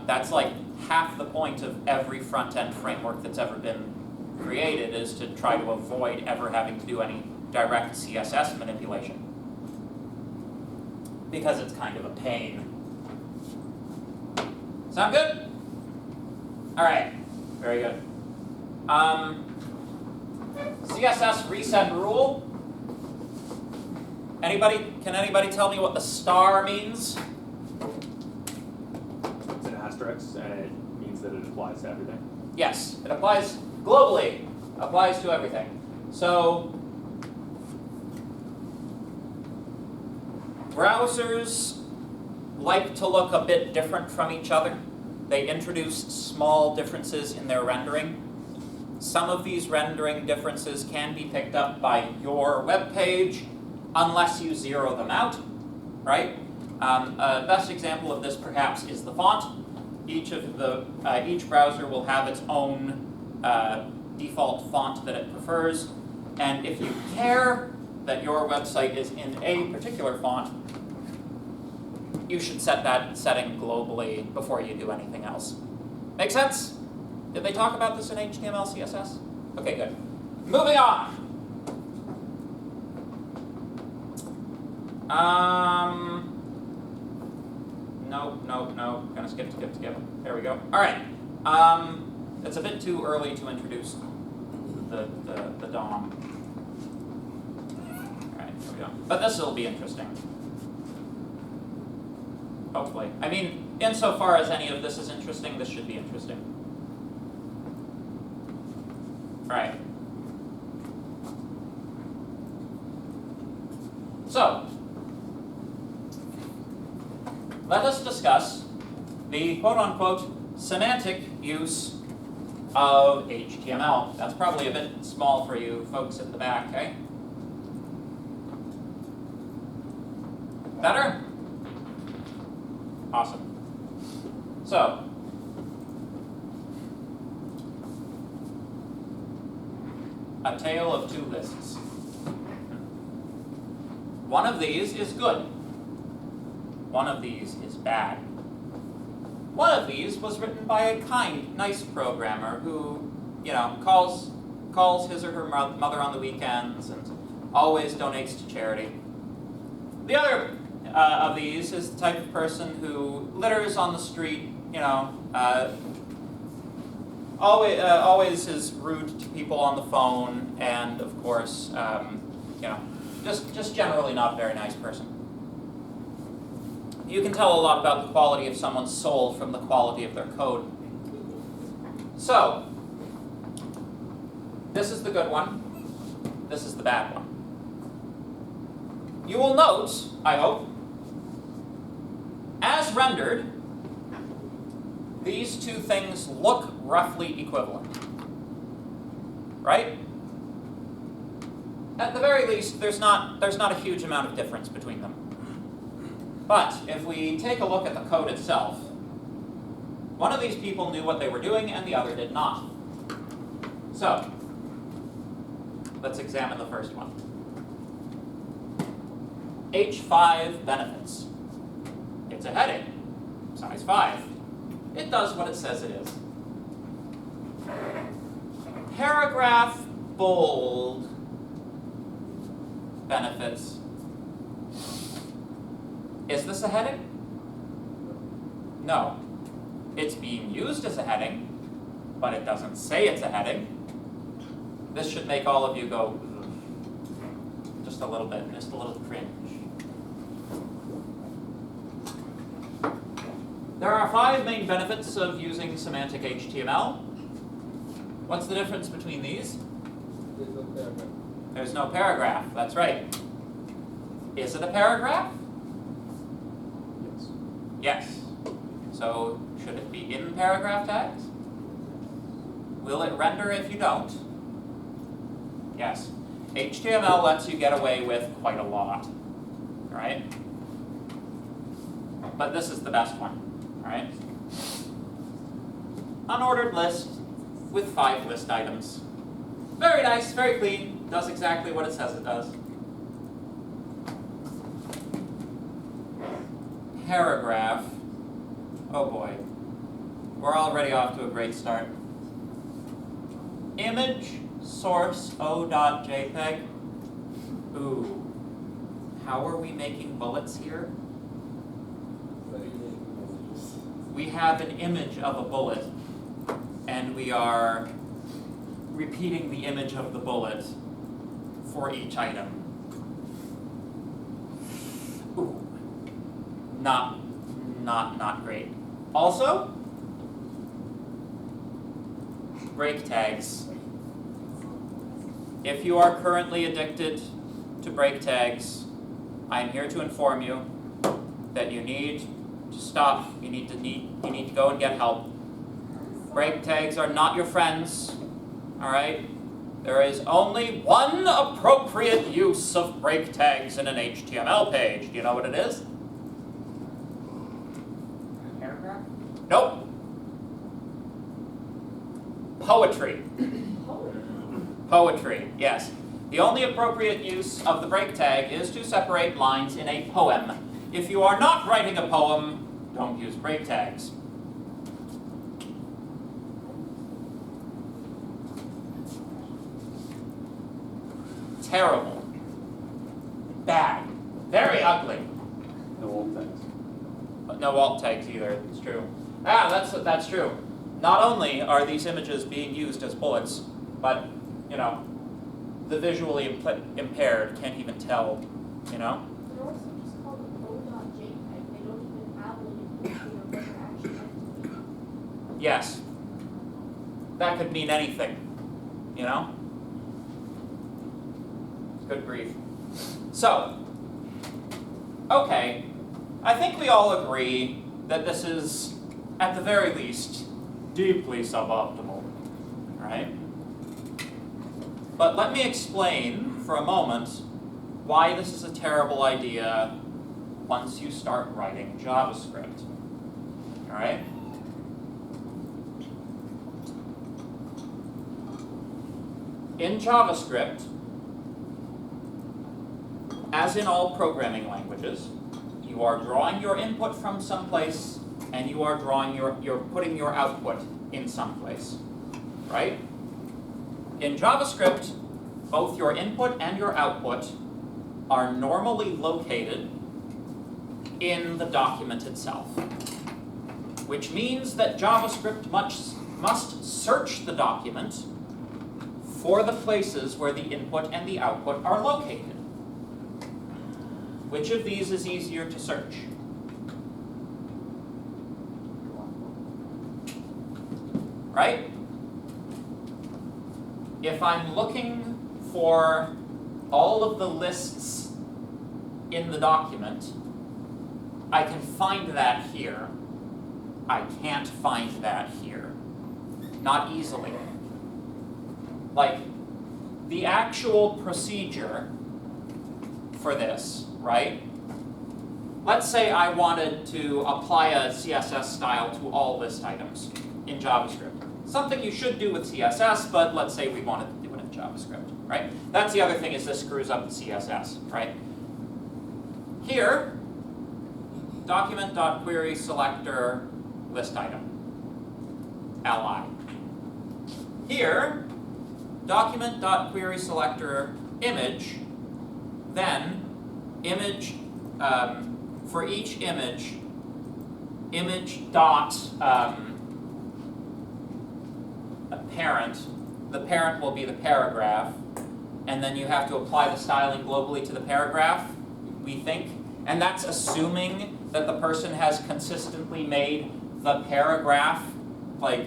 That's like half the point of every front-end framework that's ever been created, is to try to avoid ever having to do any direct CSS manipulation, because it's kind of a pain. Sound good? All right, very good. CSS resend rule. Can anybody tell me what the star means? It's an asterisk, and it means that it applies to everything. Yes, it applies globally, applies to everything. So, browsers like to look a bit different from each other. They introduce small differences in their rendering. Some of these rendering differences can be picked up by your web page, unless you zero them out, right? A best example of this perhaps is the font. Each browser will have its own default font that it prefers, and if you care, that your website is in a particular font, you should set that setting globally before you do anything else. Make sense? Did they talk about this in HTML, CSS? Okay, good. Moving on. No. Gonna skip. There we go. All right. It's a bit too early to introduce the DOM. All right, here we go. But this will be interesting. Hopefully. I mean, insofar as any of this is interesting, this should be interesting. All right. So, let us discuss the quote-unquote semantic use of HTML. That's probably a bit small for you folks at the back, okay? Better? Awesome. So, a tale of two lists. One of these is good. One of these is bad. One of these was written by a kind, nice programmer who, calls his or her mother on the weekends and always donates to charity. The other of these is the type of person who litters on the street, always is rude to people on the phone, and of course, just generally not a very nice person. You can tell a lot about the quality of someone's soul from the quality of their code. So, this is the good one. This is the bad one. You will note, I hope, as rendered, these two things look roughly equivalent. Right? At the very least, there's not a huge amount of difference between them. But if we take a look at the code itself, one of these people knew what they were doing and the other did not. So, let's examine the first one. H5 benefits. It's a heading, size 5. It does what it says it is. Paragraph bold benefits. Is this a heading? No. It's being used as a heading, but it doesn't say it's a heading. This should make all of you go, just a little bit, just a little cringe. There are 5 main benefits of using semantic HTML. What's the difference between these? There's no paragraph. There's no paragraph, that's right. Is it a paragraph? Yes. So, should it be in paragraph tags? Will it render if you don't? Yes. HTML lets you get away with quite a lot, right? But this is the best one, right? Unordered list with 5 list items. Very nice, very clean, does exactly what it says it does. Paragraph. Oh boy. We're already off to a great start. Image source o.jpg. Ooh. How are we making bullets here? We have an image of a bullet, and we are repeating the image of the bullet for each item. Ooh. Not great. Also, break tags. If you are currently addicted to break tags, I am here to inform you that you need to stop. You need to go and get help. Break tags are not your friends. All right? There is only one appropriate use of break tags in an HTML page. Do you know what it is? Paragraph? Nope. Poetry. Poetry, yes. The only appropriate use of the break tag is to separate lines in a poem. If you are not writing a poem, don't use break tags. Terrible. Bad. Very ugly. No alt tags. But no alt tags either, it's true. That's true. Not only are these images being used as bullets, but, you know, the visually impaired can't even tell, you know? They're also just called o.jpeg. They don't even have like a what they're actually meant to be. Yes. That could mean anything, you know? Good grief. So, okay, I think we all agree that this is, at the very least, deeply suboptimal, right? But let me explain for a moment why this is a terrible idea once you start writing JavaScript, all right? In JavaScript, as in all programming languages, you are drawing your input from someplace and you are you're putting your output in someplace, right? In JavaScript, both your input and your output are normally located in the document itself, which means that JavaScript must search the document for the places where the input and the output are located. Which of these is easier to search? Right? If I'm looking for all of the lists in the document, I can find that here. I can't find that here. Not easily. Like, the actual procedure for this, right? Let's say I wanted to apply a CSS style to all list items in JavaScript. Something you should do with CSS, but let's say we wanted to do it in JavaScript, right? That's the other thing, is this screws up the CSS, right? Here, document.query selector list item, li. Here, document.query selector image, then image, for each image dot a parent. The parent will be the paragraph, and then you have to apply the styling globally to the paragraph, we think. And that's assuming that the person has consistently made the paragraph like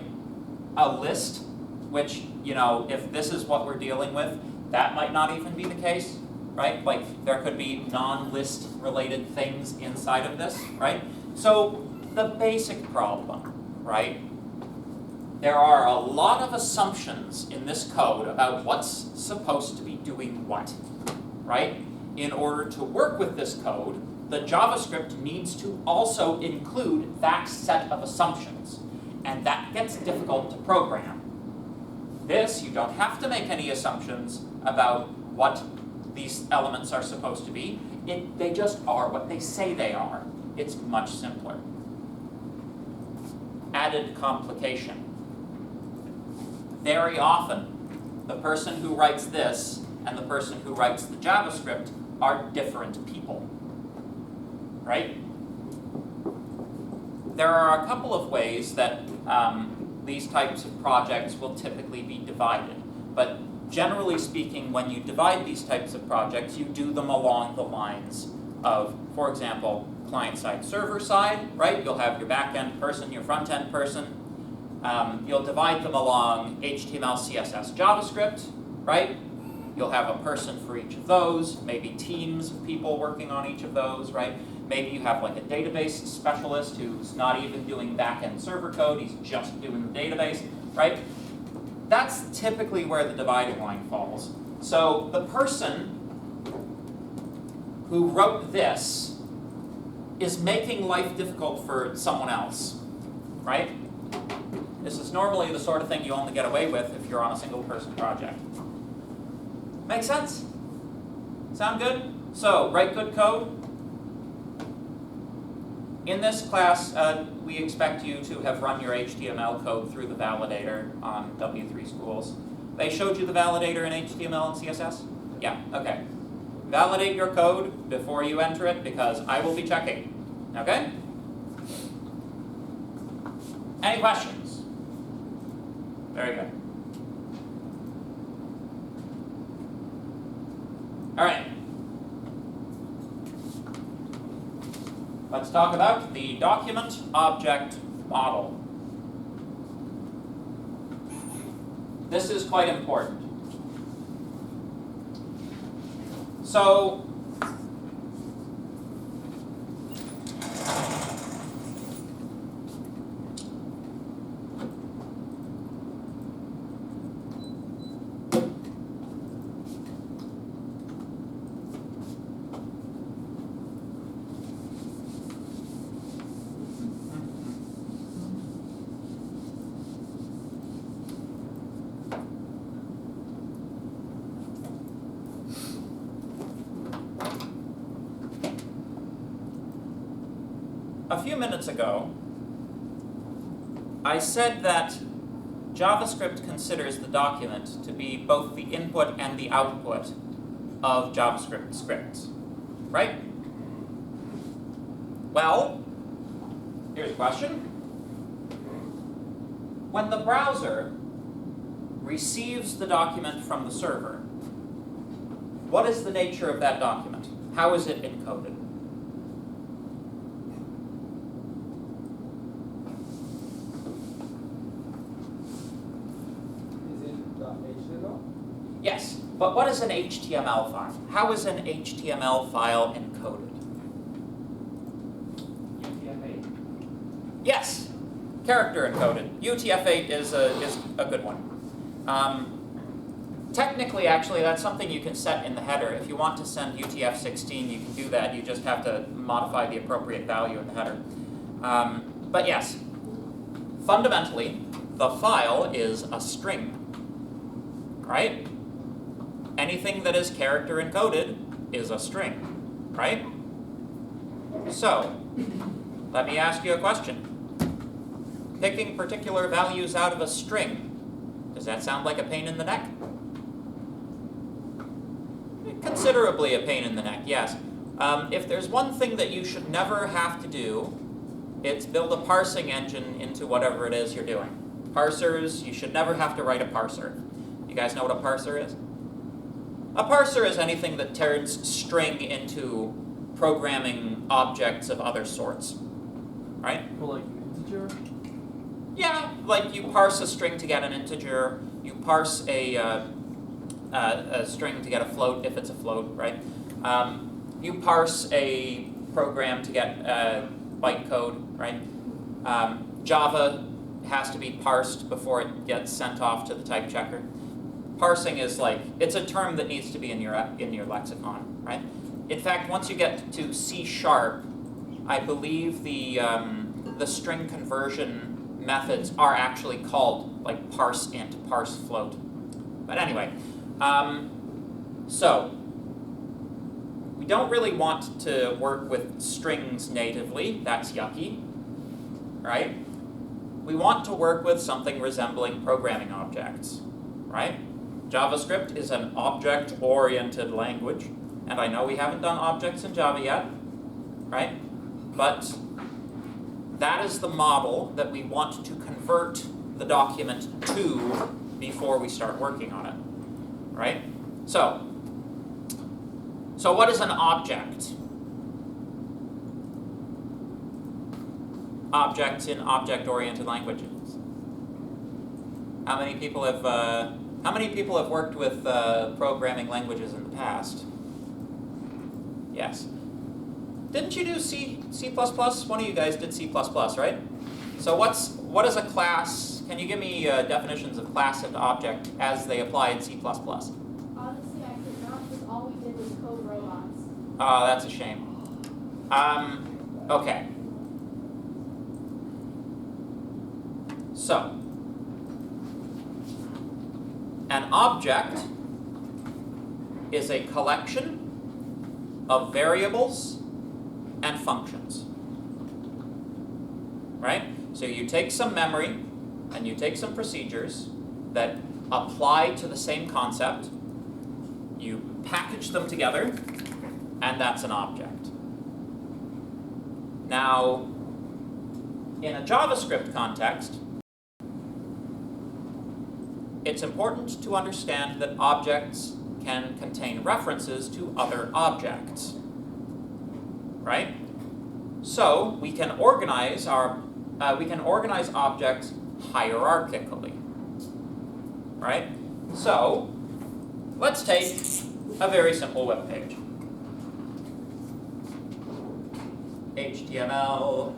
a list, which, you know, if this is what we're dealing with, that might not even be the case, right? Like, there could be non-list related things inside of this, right? So, the basic problem, right? There are a lot of assumptions in this code about what's supposed to be doing what, right? In order to work with this code, the JavaScript needs to also include that set of assumptions, and that gets difficult to program. This, you don't have to make any assumptions about what these elements are supposed to be. They just are what they say they are. It's much simpler. Added complication. Very often, the person who writes this and the person who writes the JavaScript are different people, right? There are a couple of ways that these types of projects will typically be divided, but generally speaking, when you divide these types of projects, you do them along the lines of, for example, client-side, server-side, right? You'll have your back-end person, your front-end person. You'll divide them along HTML, CSS, JavaScript, right? You'll have a person for each of those, maybe teams of people working on each of those, right? Maybe you have like a database specialist who's not even doing back-end server code, he's just doing the database, right? That's typically where the dividing line falls. So the person who wrote this is making life difficult for someone else, right? This is normally the sort of thing you only get away with if you're on a single person project. Make sense? Sound good? So, write good code. In this class, we expect you to have run your HTML code through the validator on W3 Schools. They showed you the validator in HTML and CSS? Yeah, okay. Validate your code before you enter it because I will be checking. Okay? Any questions? Very good. All right. Let's talk about the document object model. This is quite important. So, a few minutes ago, I said that JavaScript considers the document to be both the input and the output of JavaScript scripts, right? Well, here's a question. When the browser receives the document from the server, what is the nature of that document? How is it encoded? Yes, but what is an HTML file? How is an HTML file encoded? UTF-8. Yes, character encoded. UTF-8 is a good one. Technically, actually, that's something you can set in the header. If you want to send UTF-16, you can do that. You just have to modify the appropriate value in the header. But yes, fundamentally, the file is a string, right? Anything that is character encoded is a string, right? So, let me ask you a question. Picking particular values out of a string, does that sound like a pain in the neck? Considerably a pain in the neck, yes. If there's one thing that you should never have to do, it's build a parsing engine into whatever it is you're doing. Parsers, you should never have to write a parser. You guys know what a parser is? A parser is anything that turns string into programming objects of other sorts, right? For like integer? Yeah, like you parse a string to get an integer, you parse a string to get a float if it's a float, right? You parse a program to get bytecode, right? Java has to be parsed before it gets sent off to the type checker. Parsing is like, it's a term that needs to be in your lexicon, right? In fact, once you get to C#, I believe the string conversion methods are actually called like parse int, parse float. But anyway, so we don't really want to work with strings natively. That's yucky, right? We want to work with something resembling programming objects, right? JavaScript is an object-oriented language, and I know we haven't done objects in Java yet, right? But that is the model that we want to convert the document to before we start working on it, right? So what is an object? Objects in object-oriented languages. How many people have worked with programming languages in the past? Yes. Didn't you do C++? One of you guys did C++, right? So what is a class? Can you give me definitions of class and object as they apply in C++? Honestly, I could not, because all we did was code robots. Oh, that's a shame. Okay. So, an object is a collection of variables and functions. Right? So you take some memory and you take some procedures that apply to the same concept, you package them together, and that's an object. Now, in a JavaScript context, it's important to understand that objects can contain references to other objects, right? So we can organize objects hierarchically, right? So let's take a very simple web page. HTML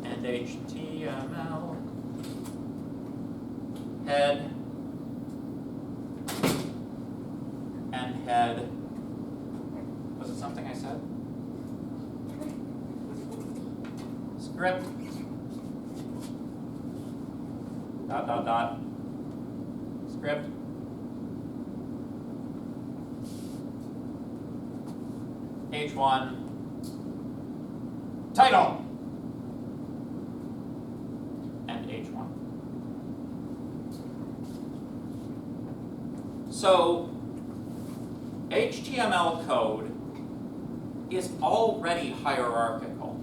and HTML. Head and head. Was it something I said? Script. Dot dot dot. Script. H1. Title. And H1. So, HTML code is already hierarchical,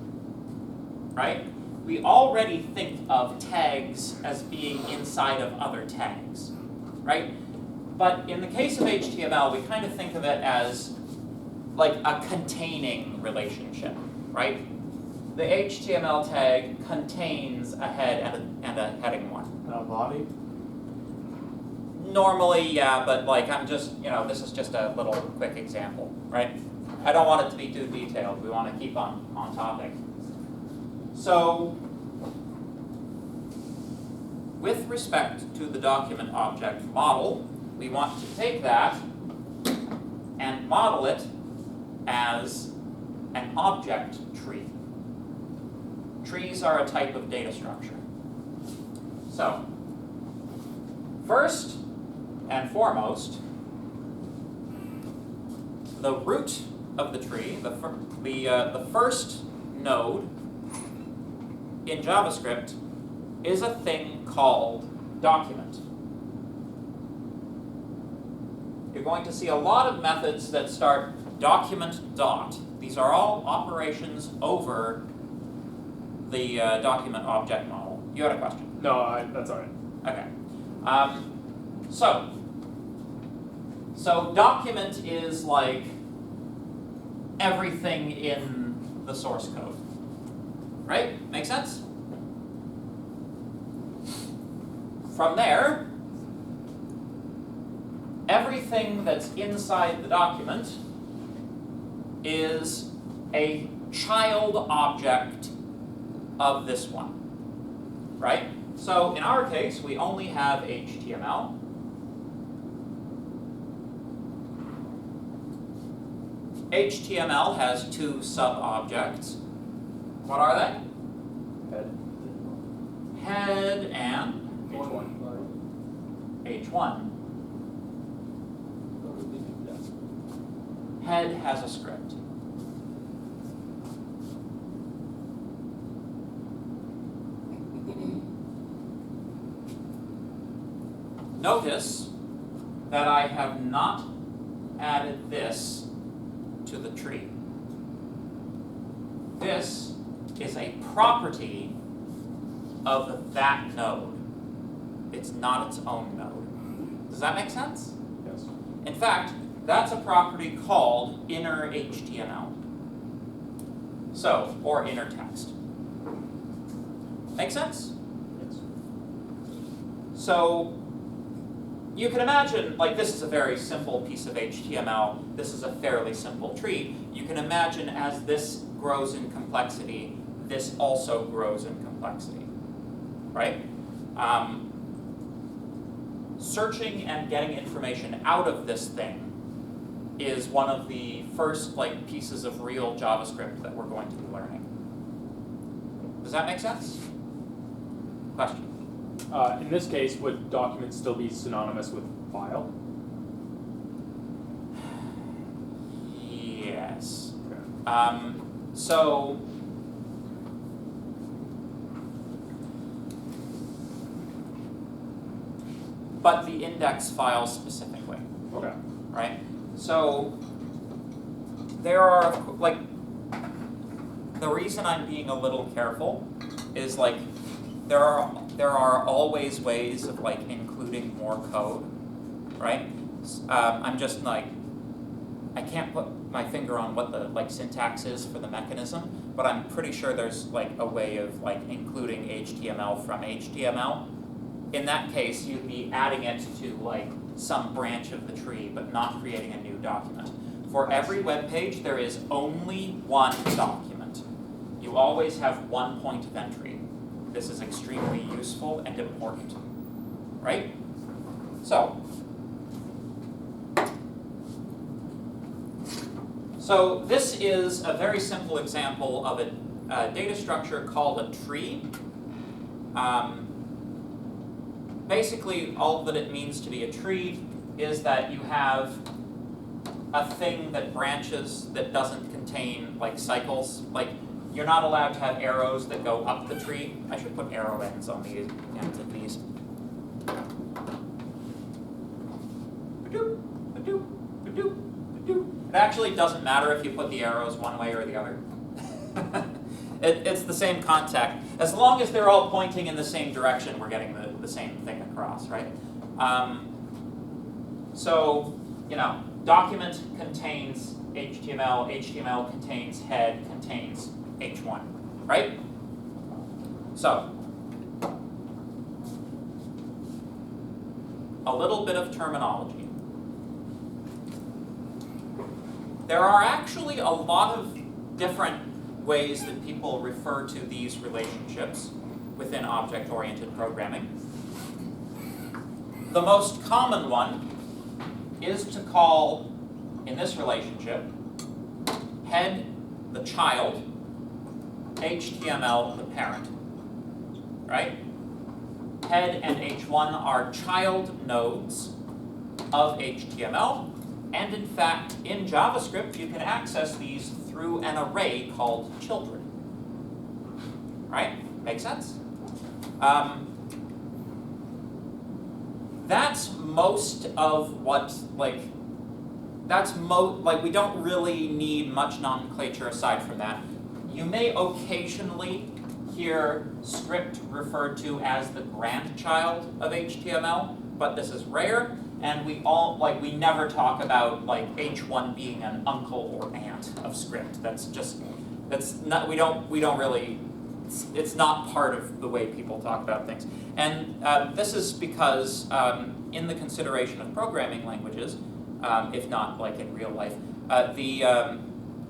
right? We already think of tags as being inside of other tags, right? But in the case of HTML, we kind of think of it as like a containing relationship, right? The HTML tag contains a head and a heading one. A body? Normally, yeah, but like I'm just, this is just a little quick example, right? I don't want it to be too detailed. We want to keep on topic. So, with respect to the document object model, we want to take that and model it as an object tree. Trees are a type of data structure. So, first and foremost, the root of the tree, the first node in JavaScript is a thing called document. You're going to see a lot of methods that start document dot. These are all operations over the document object model. You had a question? No, that's all right. Okay. So document is like everything in the source code. Right? Make sense? From there, everything that's inside the document is a child object of this one. Right? So in our case, we only have HTML. HTML has two sub-objects. What are they? Head and H1. H1. Head has a script. Notice that I have not added this to the tree. This is a property of that node. It's not its own node. Does that make sense? Yes. In fact, that's a property called inner HTML. So, or inner text. Make sense? Yes. So, you can imagine, like this is a very simple piece of HTML, this is a fairly simple tree. You can imagine as this grows in complexity, this also grows in complexity, right? Searching and getting information out of this thing is one of the first pieces of real JavaScript that we're going to be learning. Does that make sense? Question? In this case, would document still be synonymous with file? So but the index file specifically, Okay. right? So there are, like, the reason I'm being a little careful is, like, there are always ways of, like, including more code, right? I'm just like, I can't put my finger on what the, like, syntax is for the mechanism, but I'm pretty sure there's, like, a way of, like, including HTML from HTML. In that case, you'd be adding it to, like, some branch of the tree, but not creating a new document. For every web page, there is only one document. You always have one point of entry. This is extremely useful and important, right? So this is a very simple example of a data structure called a tree. Basically, all that it means to be a tree is that you have a thing that branches that doesn't contain, like, cycles. Like, you're not allowed to have arrows that go up the tree. I should put arrow ends on the ends of these. It actually doesn't matter if you put the arrows one way or the other. It's the same contact. As long as they're all pointing in the same direction, we're getting the same thing across, right? So, you know, document contains HTML, HTML contains head, contains H1, right? So, a little bit of terminology. There are actually a lot of different ways that people refer to these relationships within object-oriented programming. The most common one is to call, in this relationship, head the child, HTML the parent, right? Head and H1 are child nodes of HTML, and in fact, in JavaScript, you can access these through an array called children, right? Make sense? That's most of what, like, we don't really need much nomenclature aside from that. You may occasionally hear script referred to as the grandchild of HTML, but this is rare, and we never talk about, like, H1 being an uncle or aunt of script. We don't really, it's not part of the way people talk about things. And this is because in the consideration of programming languages, if not, like, in real life,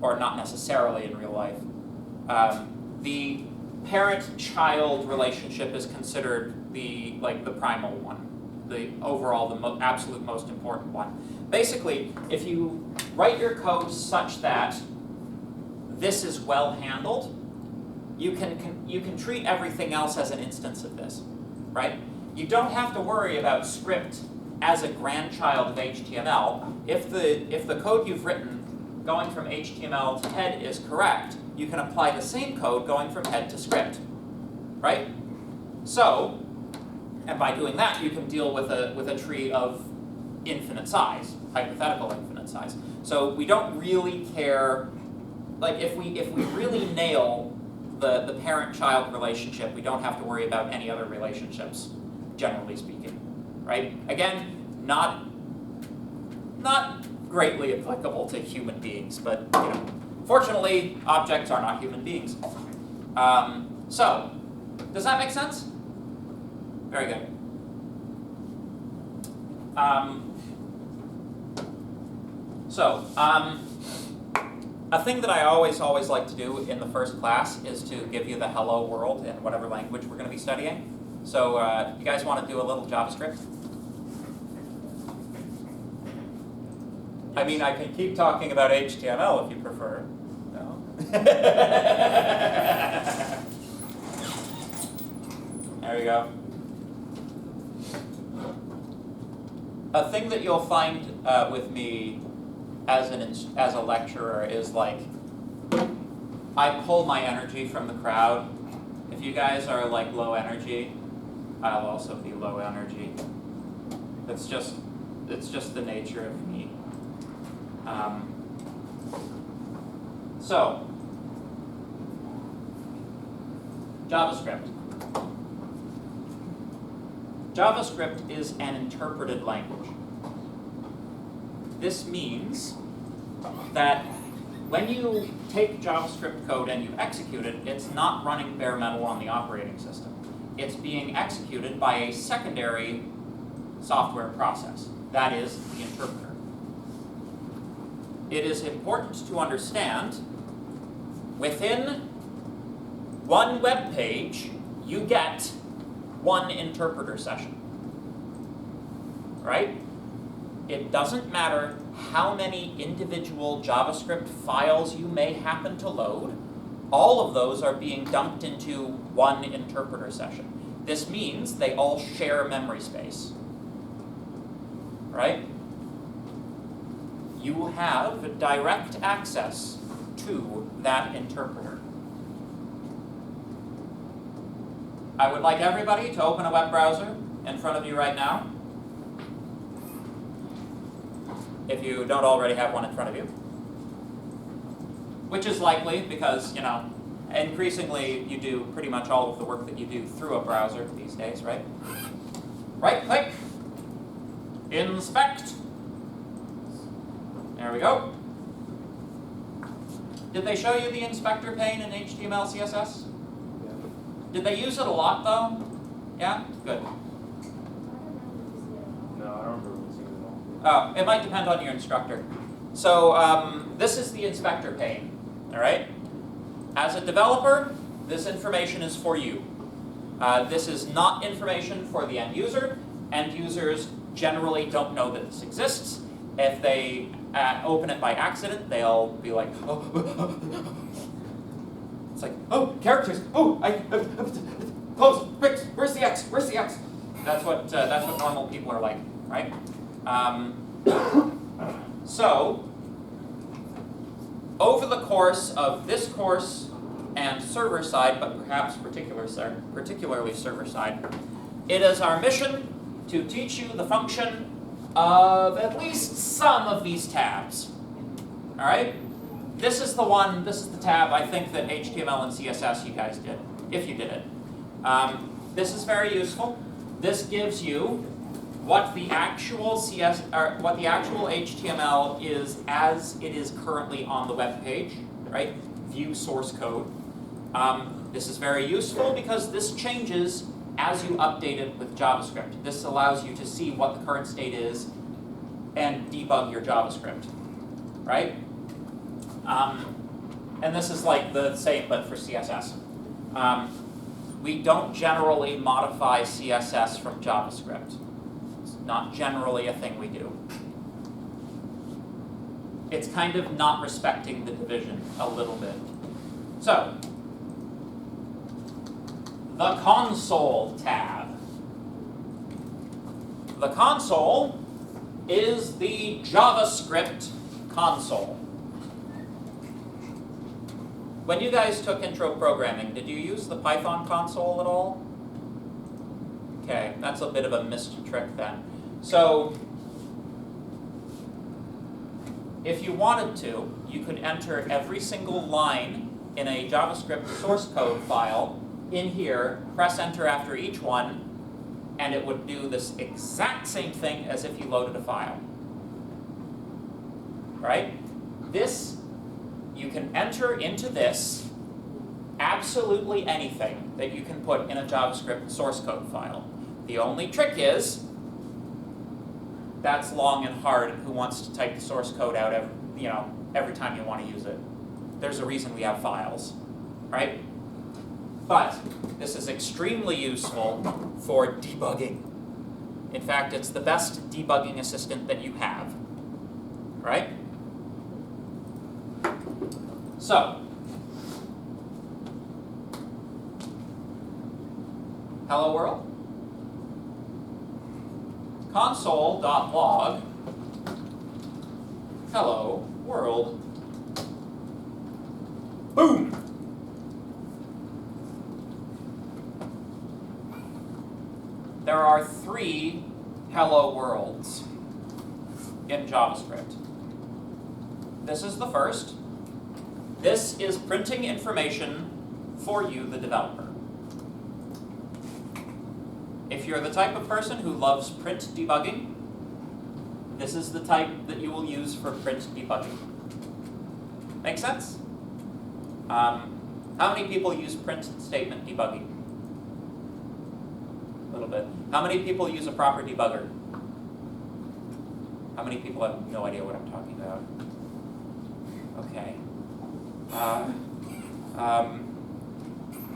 or not necessarily in real life, the parent-child relationship is considered the primal one, the overall, the absolute most important one. Basically, if you write your code such that this is well handled, you can treat everything else as an instance of this, right? You don't have to worry about script as a grandchild of HTML. If the code you've written going from HTML to head is correct, you can apply the same code going from head to script, right? So, and by doing that, you can deal with a tree of infinite size, hypothetical infinite size. So we don't really care, like, if we really nail the parent-child relationship, we don't have to worry about any other relationships, generally speaking, right? Again, not greatly applicable to human beings, but, you know, fortunately, objects are not human beings. So, does that make sense? Very good. A thing that I always like to do in the first class is to give you the hello world in whatever language we're going to be studying. So, you guys want to do a little JavaScript? I mean, I can keep talking about HTML if you prefer. No? There we go. A thing that you'll find with me as a lecturer is, like, I pull my energy from the crowd. If you guys are like low energy, I'll also be low energy. It's just the nature of me. So, JavaScript. JavaScript is an interpreted language. This means that when you take JavaScript code and you execute it, it's not running bare metal on the operating system. It's being executed by a secondary software process. That is the interpreter. It is important to understand within one web page, you get one interpreter session. Right? It doesn't matter how many individual JavaScript files you may happen to load, all of those are being dumped into one interpreter session. This means they all share memory space. Right? You have direct access to that interpreter. I would like everybody to open a web browser in front of you right now. If you don't already have one in front of you. Which is likely because, you know, increasingly you do pretty much all of the work that you do through a browser these days, right? Right click, inspect. There we go. Did they show you the inspector pane in HTML, CSS? Yeah. Did they use it a lot though? Yeah? Good. No, I don't remember seeing it at all. Oh, it might depend on your instructor. So this is the inspector pane, all right? As a developer, this information is for you. This is not information for the end user. End users generally don't know that this exists. If they open it by accident, they'll be like, oh, it's like, oh, characters, oh, close, quick, where's the X, where's the X? That's what normal people are like, right? So, over the course of this course and server side, but perhaps particularly server side, it is our mission to teach you the function of at least some of these tabs. All right? This is the tab I think that HTML and CSS you guys did, if you did it. This is very useful. This gives you what the actual HTML is as it is currently on the web page, right? View source code. This is very useful because this changes as you update it with JavaScript. This allows you to see what the current state is and debug your JavaScript, right? And this is like the same but for CSS. We don't generally modify CSS from JavaScript. It's not generally a thing we do. It's kind of not respecting the division a little bit. So, the console tab. The console is the JavaScript console. When you guys took intro programming, did you use the Python console at all? Okay, that's a bit of a missed trick then. So, if you wanted to, you could enter every single line in a JavaScript source code file in here, press enter after each one, and it would do this exact same thing as if you loaded a file. Right? This, you can enter into this absolutely anything that you can put in a JavaScript source code file. The only trick is, that's long and hard, and who wants to type the source code out every time you want to use it? There's a reason we have files, right? But this is extremely useful for debugging. In fact, it's the best debugging assistant that you have, right? So, hello world. Console.log, hello world. Boom! there are 3 hello worlds in JavaScript. This is the first. This is printing information for you, the developer. If you're the type of person who loves print debugging, this is the type that you will use for print debugging. Make sense? How many people use print statement debugging? A little bit. How many people use a proper debugger? How many people have no idea what I'm talking about? Okay.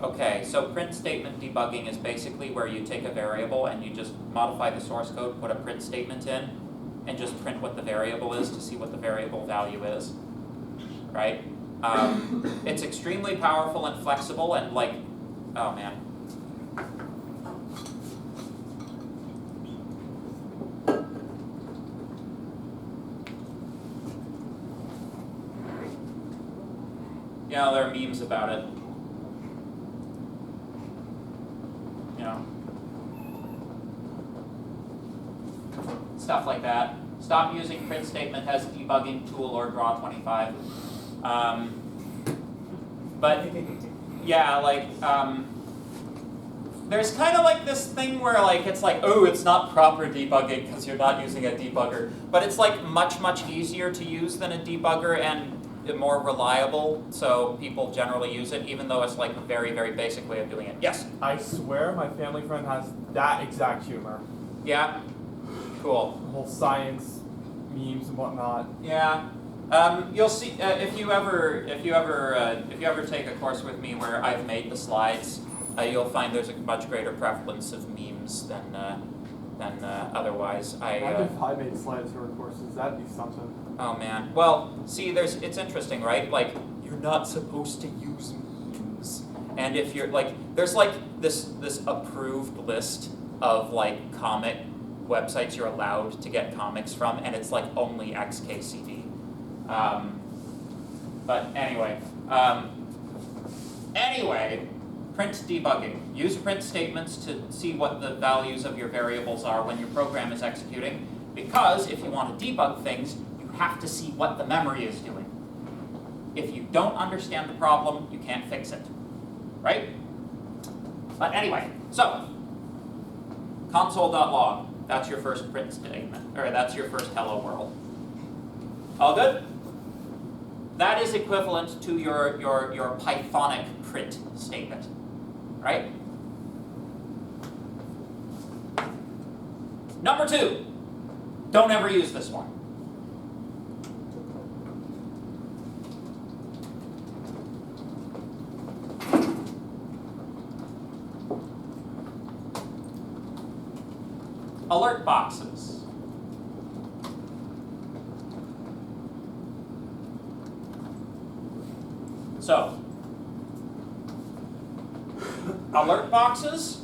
Okay, so print statement debugging is basically where you take a variable and you just modify the source code, put a print statement in, and just print what the variable is to see what the variable value is, right? It's extremely powerful and flexible and like, oh man. Yeah, there are memes about it. You know, stuff like that. Stop using print statement as a debugging tool or draw 25. But yeah, like there's kind of like this thing where like it's like, oh, it's not proper debugging because you're not using a debugger. But it's like much easier to use than a debugger and more reliable, so people generally use it, even though it's like a very basic way of doing it. Yes? I swear my family friend has that exact humor. Yeah? Cool. The whole science memes and whatnot. Yeah. You'll see if you ever take a course with me where I've made the slides, you'll find there's a much greater prevalence of memes than otherwise. Imagine if I made slides for courses, that'd be something. Oh man. Well, see, it's interesting, right? Like, you're not supposed to use memes. And if you're like, there's like this approved list of like comic websites you're allowed to get comics from, and it's like only XKCD. But anyway, print debugging. Use print statements to see what the values of your variables are when your program is executing, because if you want to debug things, you have to see what the memory is doing. If you don't understand the problem, you can't fix it, right? But anyway, so console.log, that's your first print statement, or that's your first hello world. All good? That is equivalent to your Pythonic print statement, right? Number 2, don't ever use this one. Alert boxes. So, alert boxes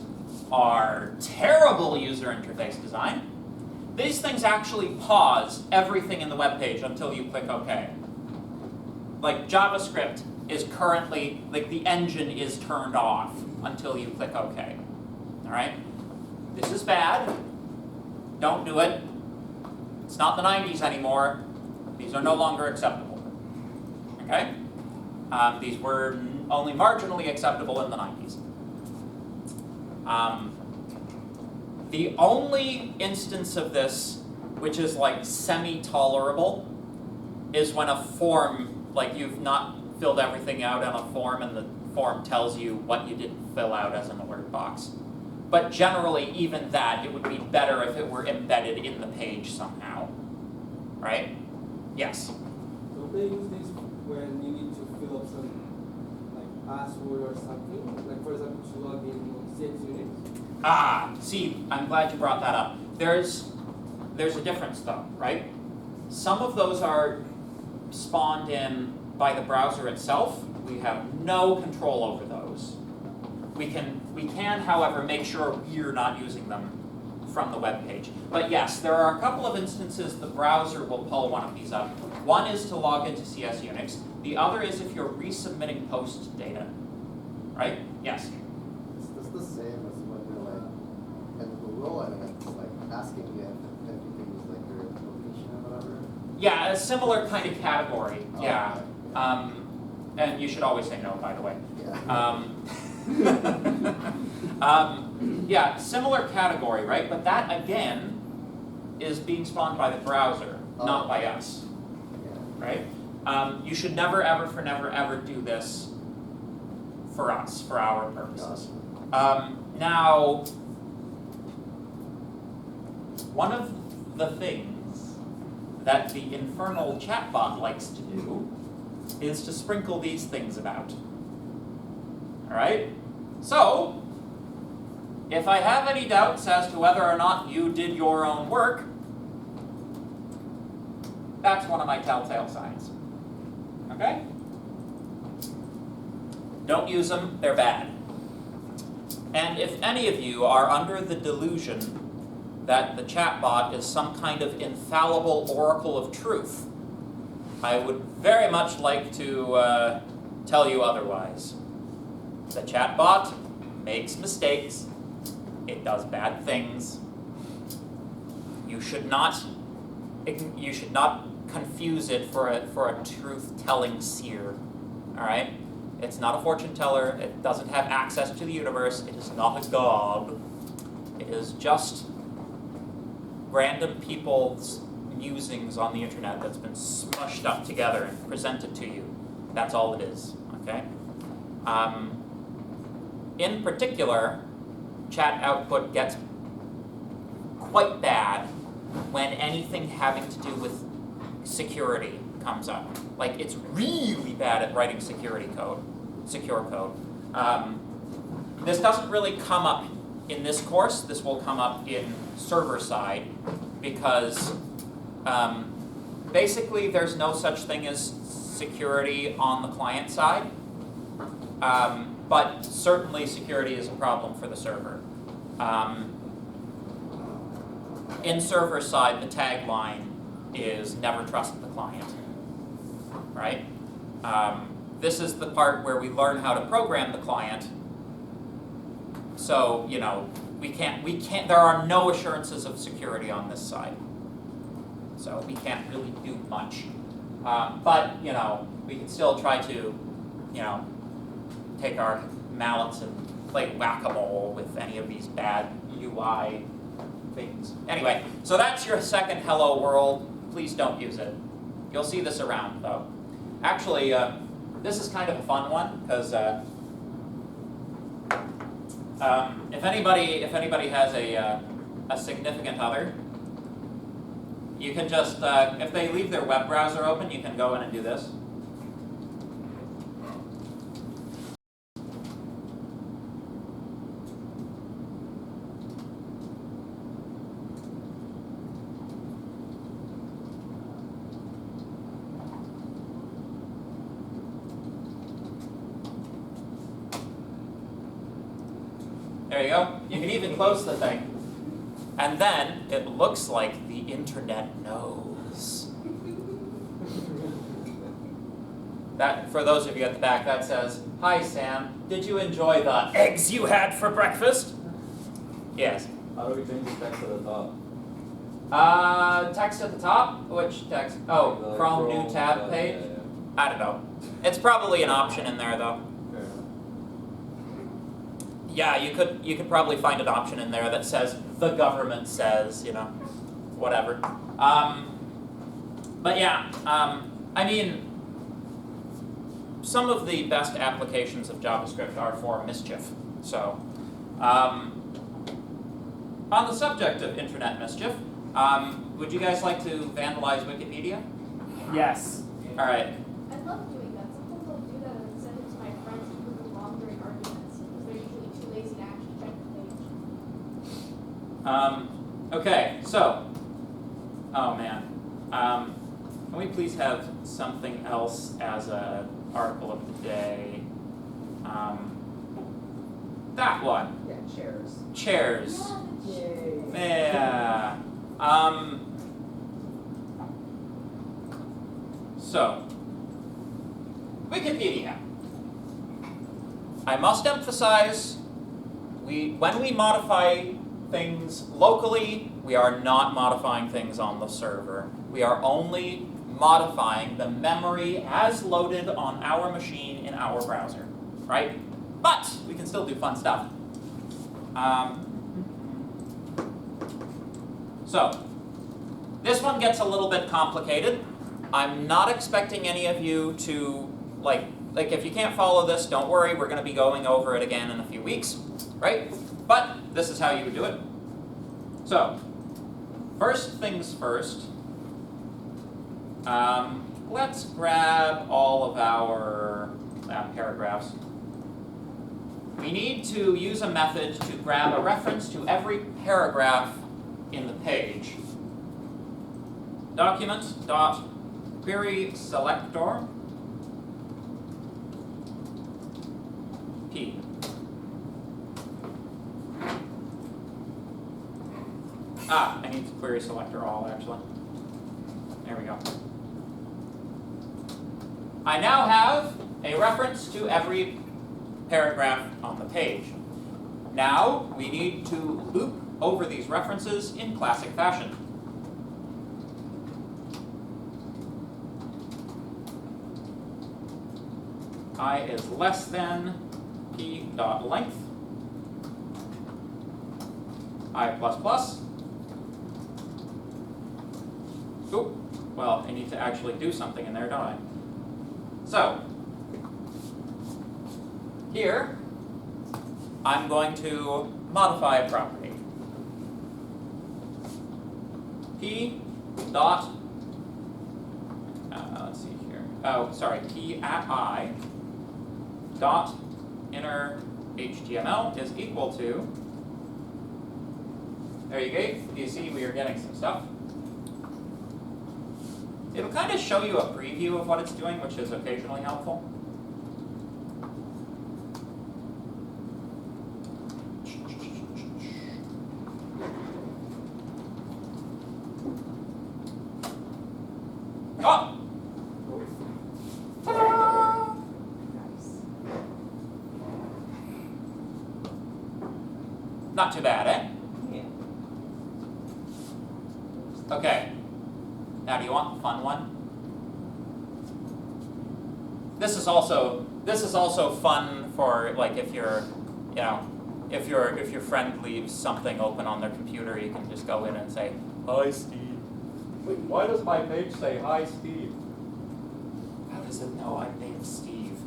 are terrible user interface design. These things actually pause everything in the web page until you click OK. Like JavaScript is currently, like the engine is turned off until you click OK. All right? This is bad. Don't do it. It's not the 90s anymore. These are no longer acceptable. Okay? These were only marginally acceptable in the 90s. The only instance of this which is like semi-tolerable is when a form, like you've not filled everything out on a form and the form tells you what you didn't fill out as an alert box. But generally, even that, it would be better if it were embedded in the page somehow. Right? Yes? Don't they use this when you need to fill up some like password or something? Like for example, to log in on CX Unix? Ah, see, I'm glad you brought that up. There's a difference though, right? Some of those are spawned in by the browser itself. We have no control over those. We can, however, make sure we're not using them from the web page. But yes, there are a couple of instances the browser will pull one of these up. One is to log into CS Unix. The other is if you're resubmitting post data. Right? Yes? Is this the same as when you're like in Google Yeah, a similar kind of category. Oh, Yeah. okay. And you should always say no, by the way. Yeah. Yeah, similar category, right? But that, again, is being spawned by the browser, not by us, Yeah. right? You should never, ever, for never, ever do this for us, for our purposes. Now, one of the things that the infernal chatbot likes to do is to sprinkle these things about. All right? So, if I have any doubts as to whether or not you did your own work, that's one of my telltale signs. Okay? Don't use them, they're bad. And if any of you are under the delusion that the chatbot is some kind of infallible oracle of truth, I would very much like to tell you otherwise. The chatbot makes mistakes. It does bad things. You should not confuse it for a truth-telling seer. All right? It's not a fortune teller. It doesn't have access to the universe. It is not a god. It is just random people's musings on the internet that's been smushed up together and presented to you. That's all it is. Okay? In particular, chat output gets quite bad when anything having to do with security comes up. Like, it's really bad at writing secure code. This doesn't really come up in this course. This will come up in server side because basically there's no such thing as security on the client side. But certainly security is a problem for the server. In server side, the tagline is never trust the client, right? This is the part where we learn how to program the client. So, you know, there are no assurances of security on this side. So we can't really do much. But, you know, we can still try to, you know, take our mallets and play whack-a-mole with any of these bad UI things. Anyway, so that's your second hello world. Please don't use it. You'll see this around, though. Actually, this is kind of a fun one, because if anybody has a significant other, you can just, if they leave their web browser open, you can go in and do this. There you go. You can even close the thing. And then it looks like the internet knows. That, for those of you at the back, that says, "Hi Sam, did you enjoy the eggs you had for breakfast?" Yes. How do we change the text at the top? Text at the top? Which text? Oh, The Chrome new tab page? I don't know. It's probably an option in there though. Fair enough. Yeah, you could probably find an option in there that says the government says, you know, whatever. But yeah, I mean, some of the best applications of JavaScript are for mischief. So, on the subject of internet mischief, would you guys like to vandalize Wikipedia? Yes. All right. I love doing that. Sometimes I'll do that and send it to my friends to prove them wrong during arguments because they're usually too lazy to actually check the page. Okay, so, oh man, can we please have something else as a article of the day? That one, Yeah, chairs. chairs. Yay. Yeah. So, Wikipedia. I must emphasize, when we modify things locally. We are not modifying things on the server. We are only modifying the memory as loaded on our machine in our browser, right? But we can still do fun stuff. So, this one gets a little bit complicated. I'm not expecting any of you to, like if you can't follow this, don't worry, we're going to be going over it again in a few weeks, right? But this is how you would do it. So, first things first, let's grab all of our paragraphs. We need to use a method to grab a reference to every paragraph in the page. Document.querySelector P. I need to query selector all, actually. There we go. I now have a reference to every paragraph on the page. Now we need to loop over these references in classic fashion. I is less than p.length, I plus plus. Oop, well, I need to actually do something in there, don't I? So, here, I'm going to modify a property. P dot, let's see here. Oh, sorry, P at I dot inner HTML is equal to, there you go, you see we are getting some stuff. It'll kind of show you a preview of what it's doing, which is occasionally helpful. Oh! Ta-da! Not too bad, eh? Yeah. Okay. Now, do you want the fun one? This is also fun for, like, if you're, you know, if your friend leaves something open on their computer, you can just go in and say, "Hi, Steve." Wait, why does my page say, "Hi, Steve"? How does it know I'm named Steve?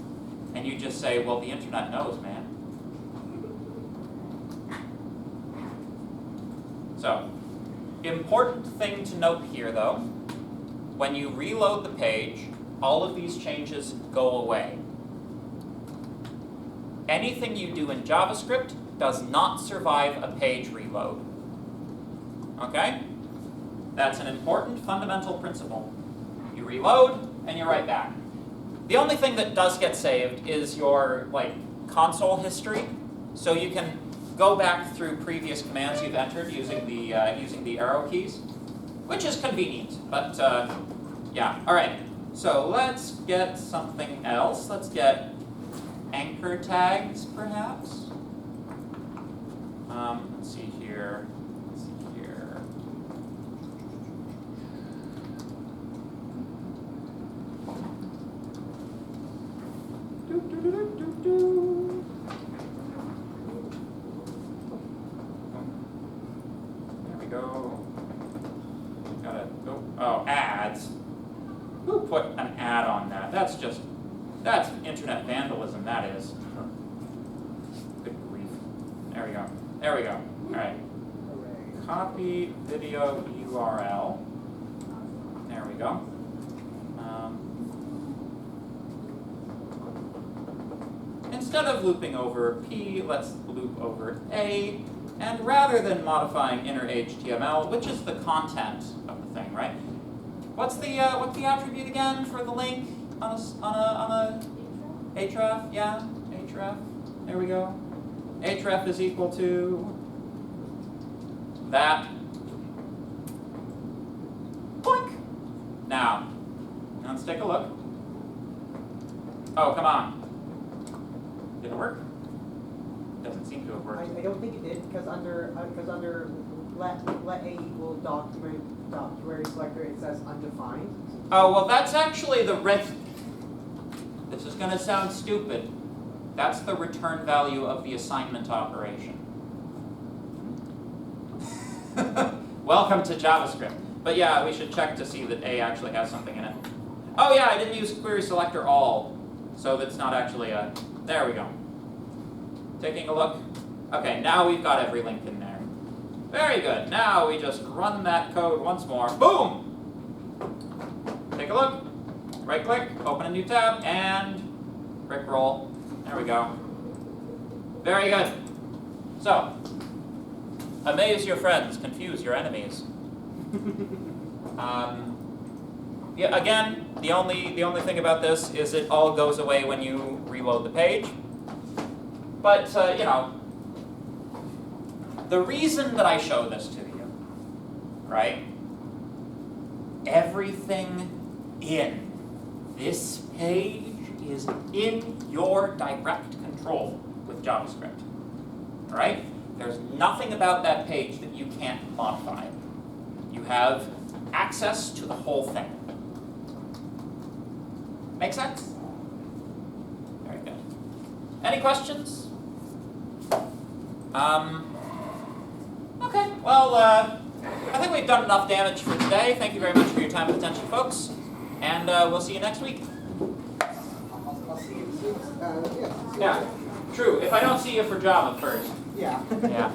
And you just say, "Well, the internet knows, man." So, important thing to note here, though. When you reload the page, all of these changes go away. Anything you do in JavaScript does not survive a page reload. Okay? That's an important fundamental principle. You reload, and you're right back. The only thing that does get saved is your console history, so you can go back through previous commands you've entered using the arrow keys, which is convenient, but yeah. All right, so let's get something else. Let's get anchor tags, perhaps. Let's see here. There we go. Gotta go. Oh, ads. Who put an ad on that? That's internet vandalism, that is. Good grief. There we go. There we go. All right. Copy video URL. There we go. Instead of looping over P, let's loop over A. And rather than modifying inner HTML, which is the content of the thing, right? What's the attribute again for the link on a href? Yeah, href. There we go. Href is equal to that. Boink. Now, let's take a look. Oh, come on. Did it work? Doesn't seem to have worked. I don't think it did, because under let A equal document query selector, it says undefined. Oh, well, that's actually the this is going to sound stupid. That's the return value of the assignment operation. Welcome to JavaScript. But yeah, we should check to see that A actually has something in it. Oh yeah, I didn't use query selector all, so that's not actually a... There we go. Taking a look. Okay, now we've got every link in there. Very good. Now we just run that code once more. Boom! Take a look. Right click, open a new tab, and rickroll. There we go. Very good. So, amaze your friends, confuse your enemies. Yeah, again, the only thing about this is it all goes away when you reload the page. But you know, the reason that I show this to you, right? Everything in this page is in your direct control with JavaScript, right? There's nothing about that page that you can't modify. You have access to the whole thing. Make sense? Very good. Any questions? Okay, well, I think we've done enough damage for today. Thank you very much for your time and attention, folks. And we'll see you next week. I'll see you soon. Yeah, true. If I don't see you for Java first. Yeah. Yeah.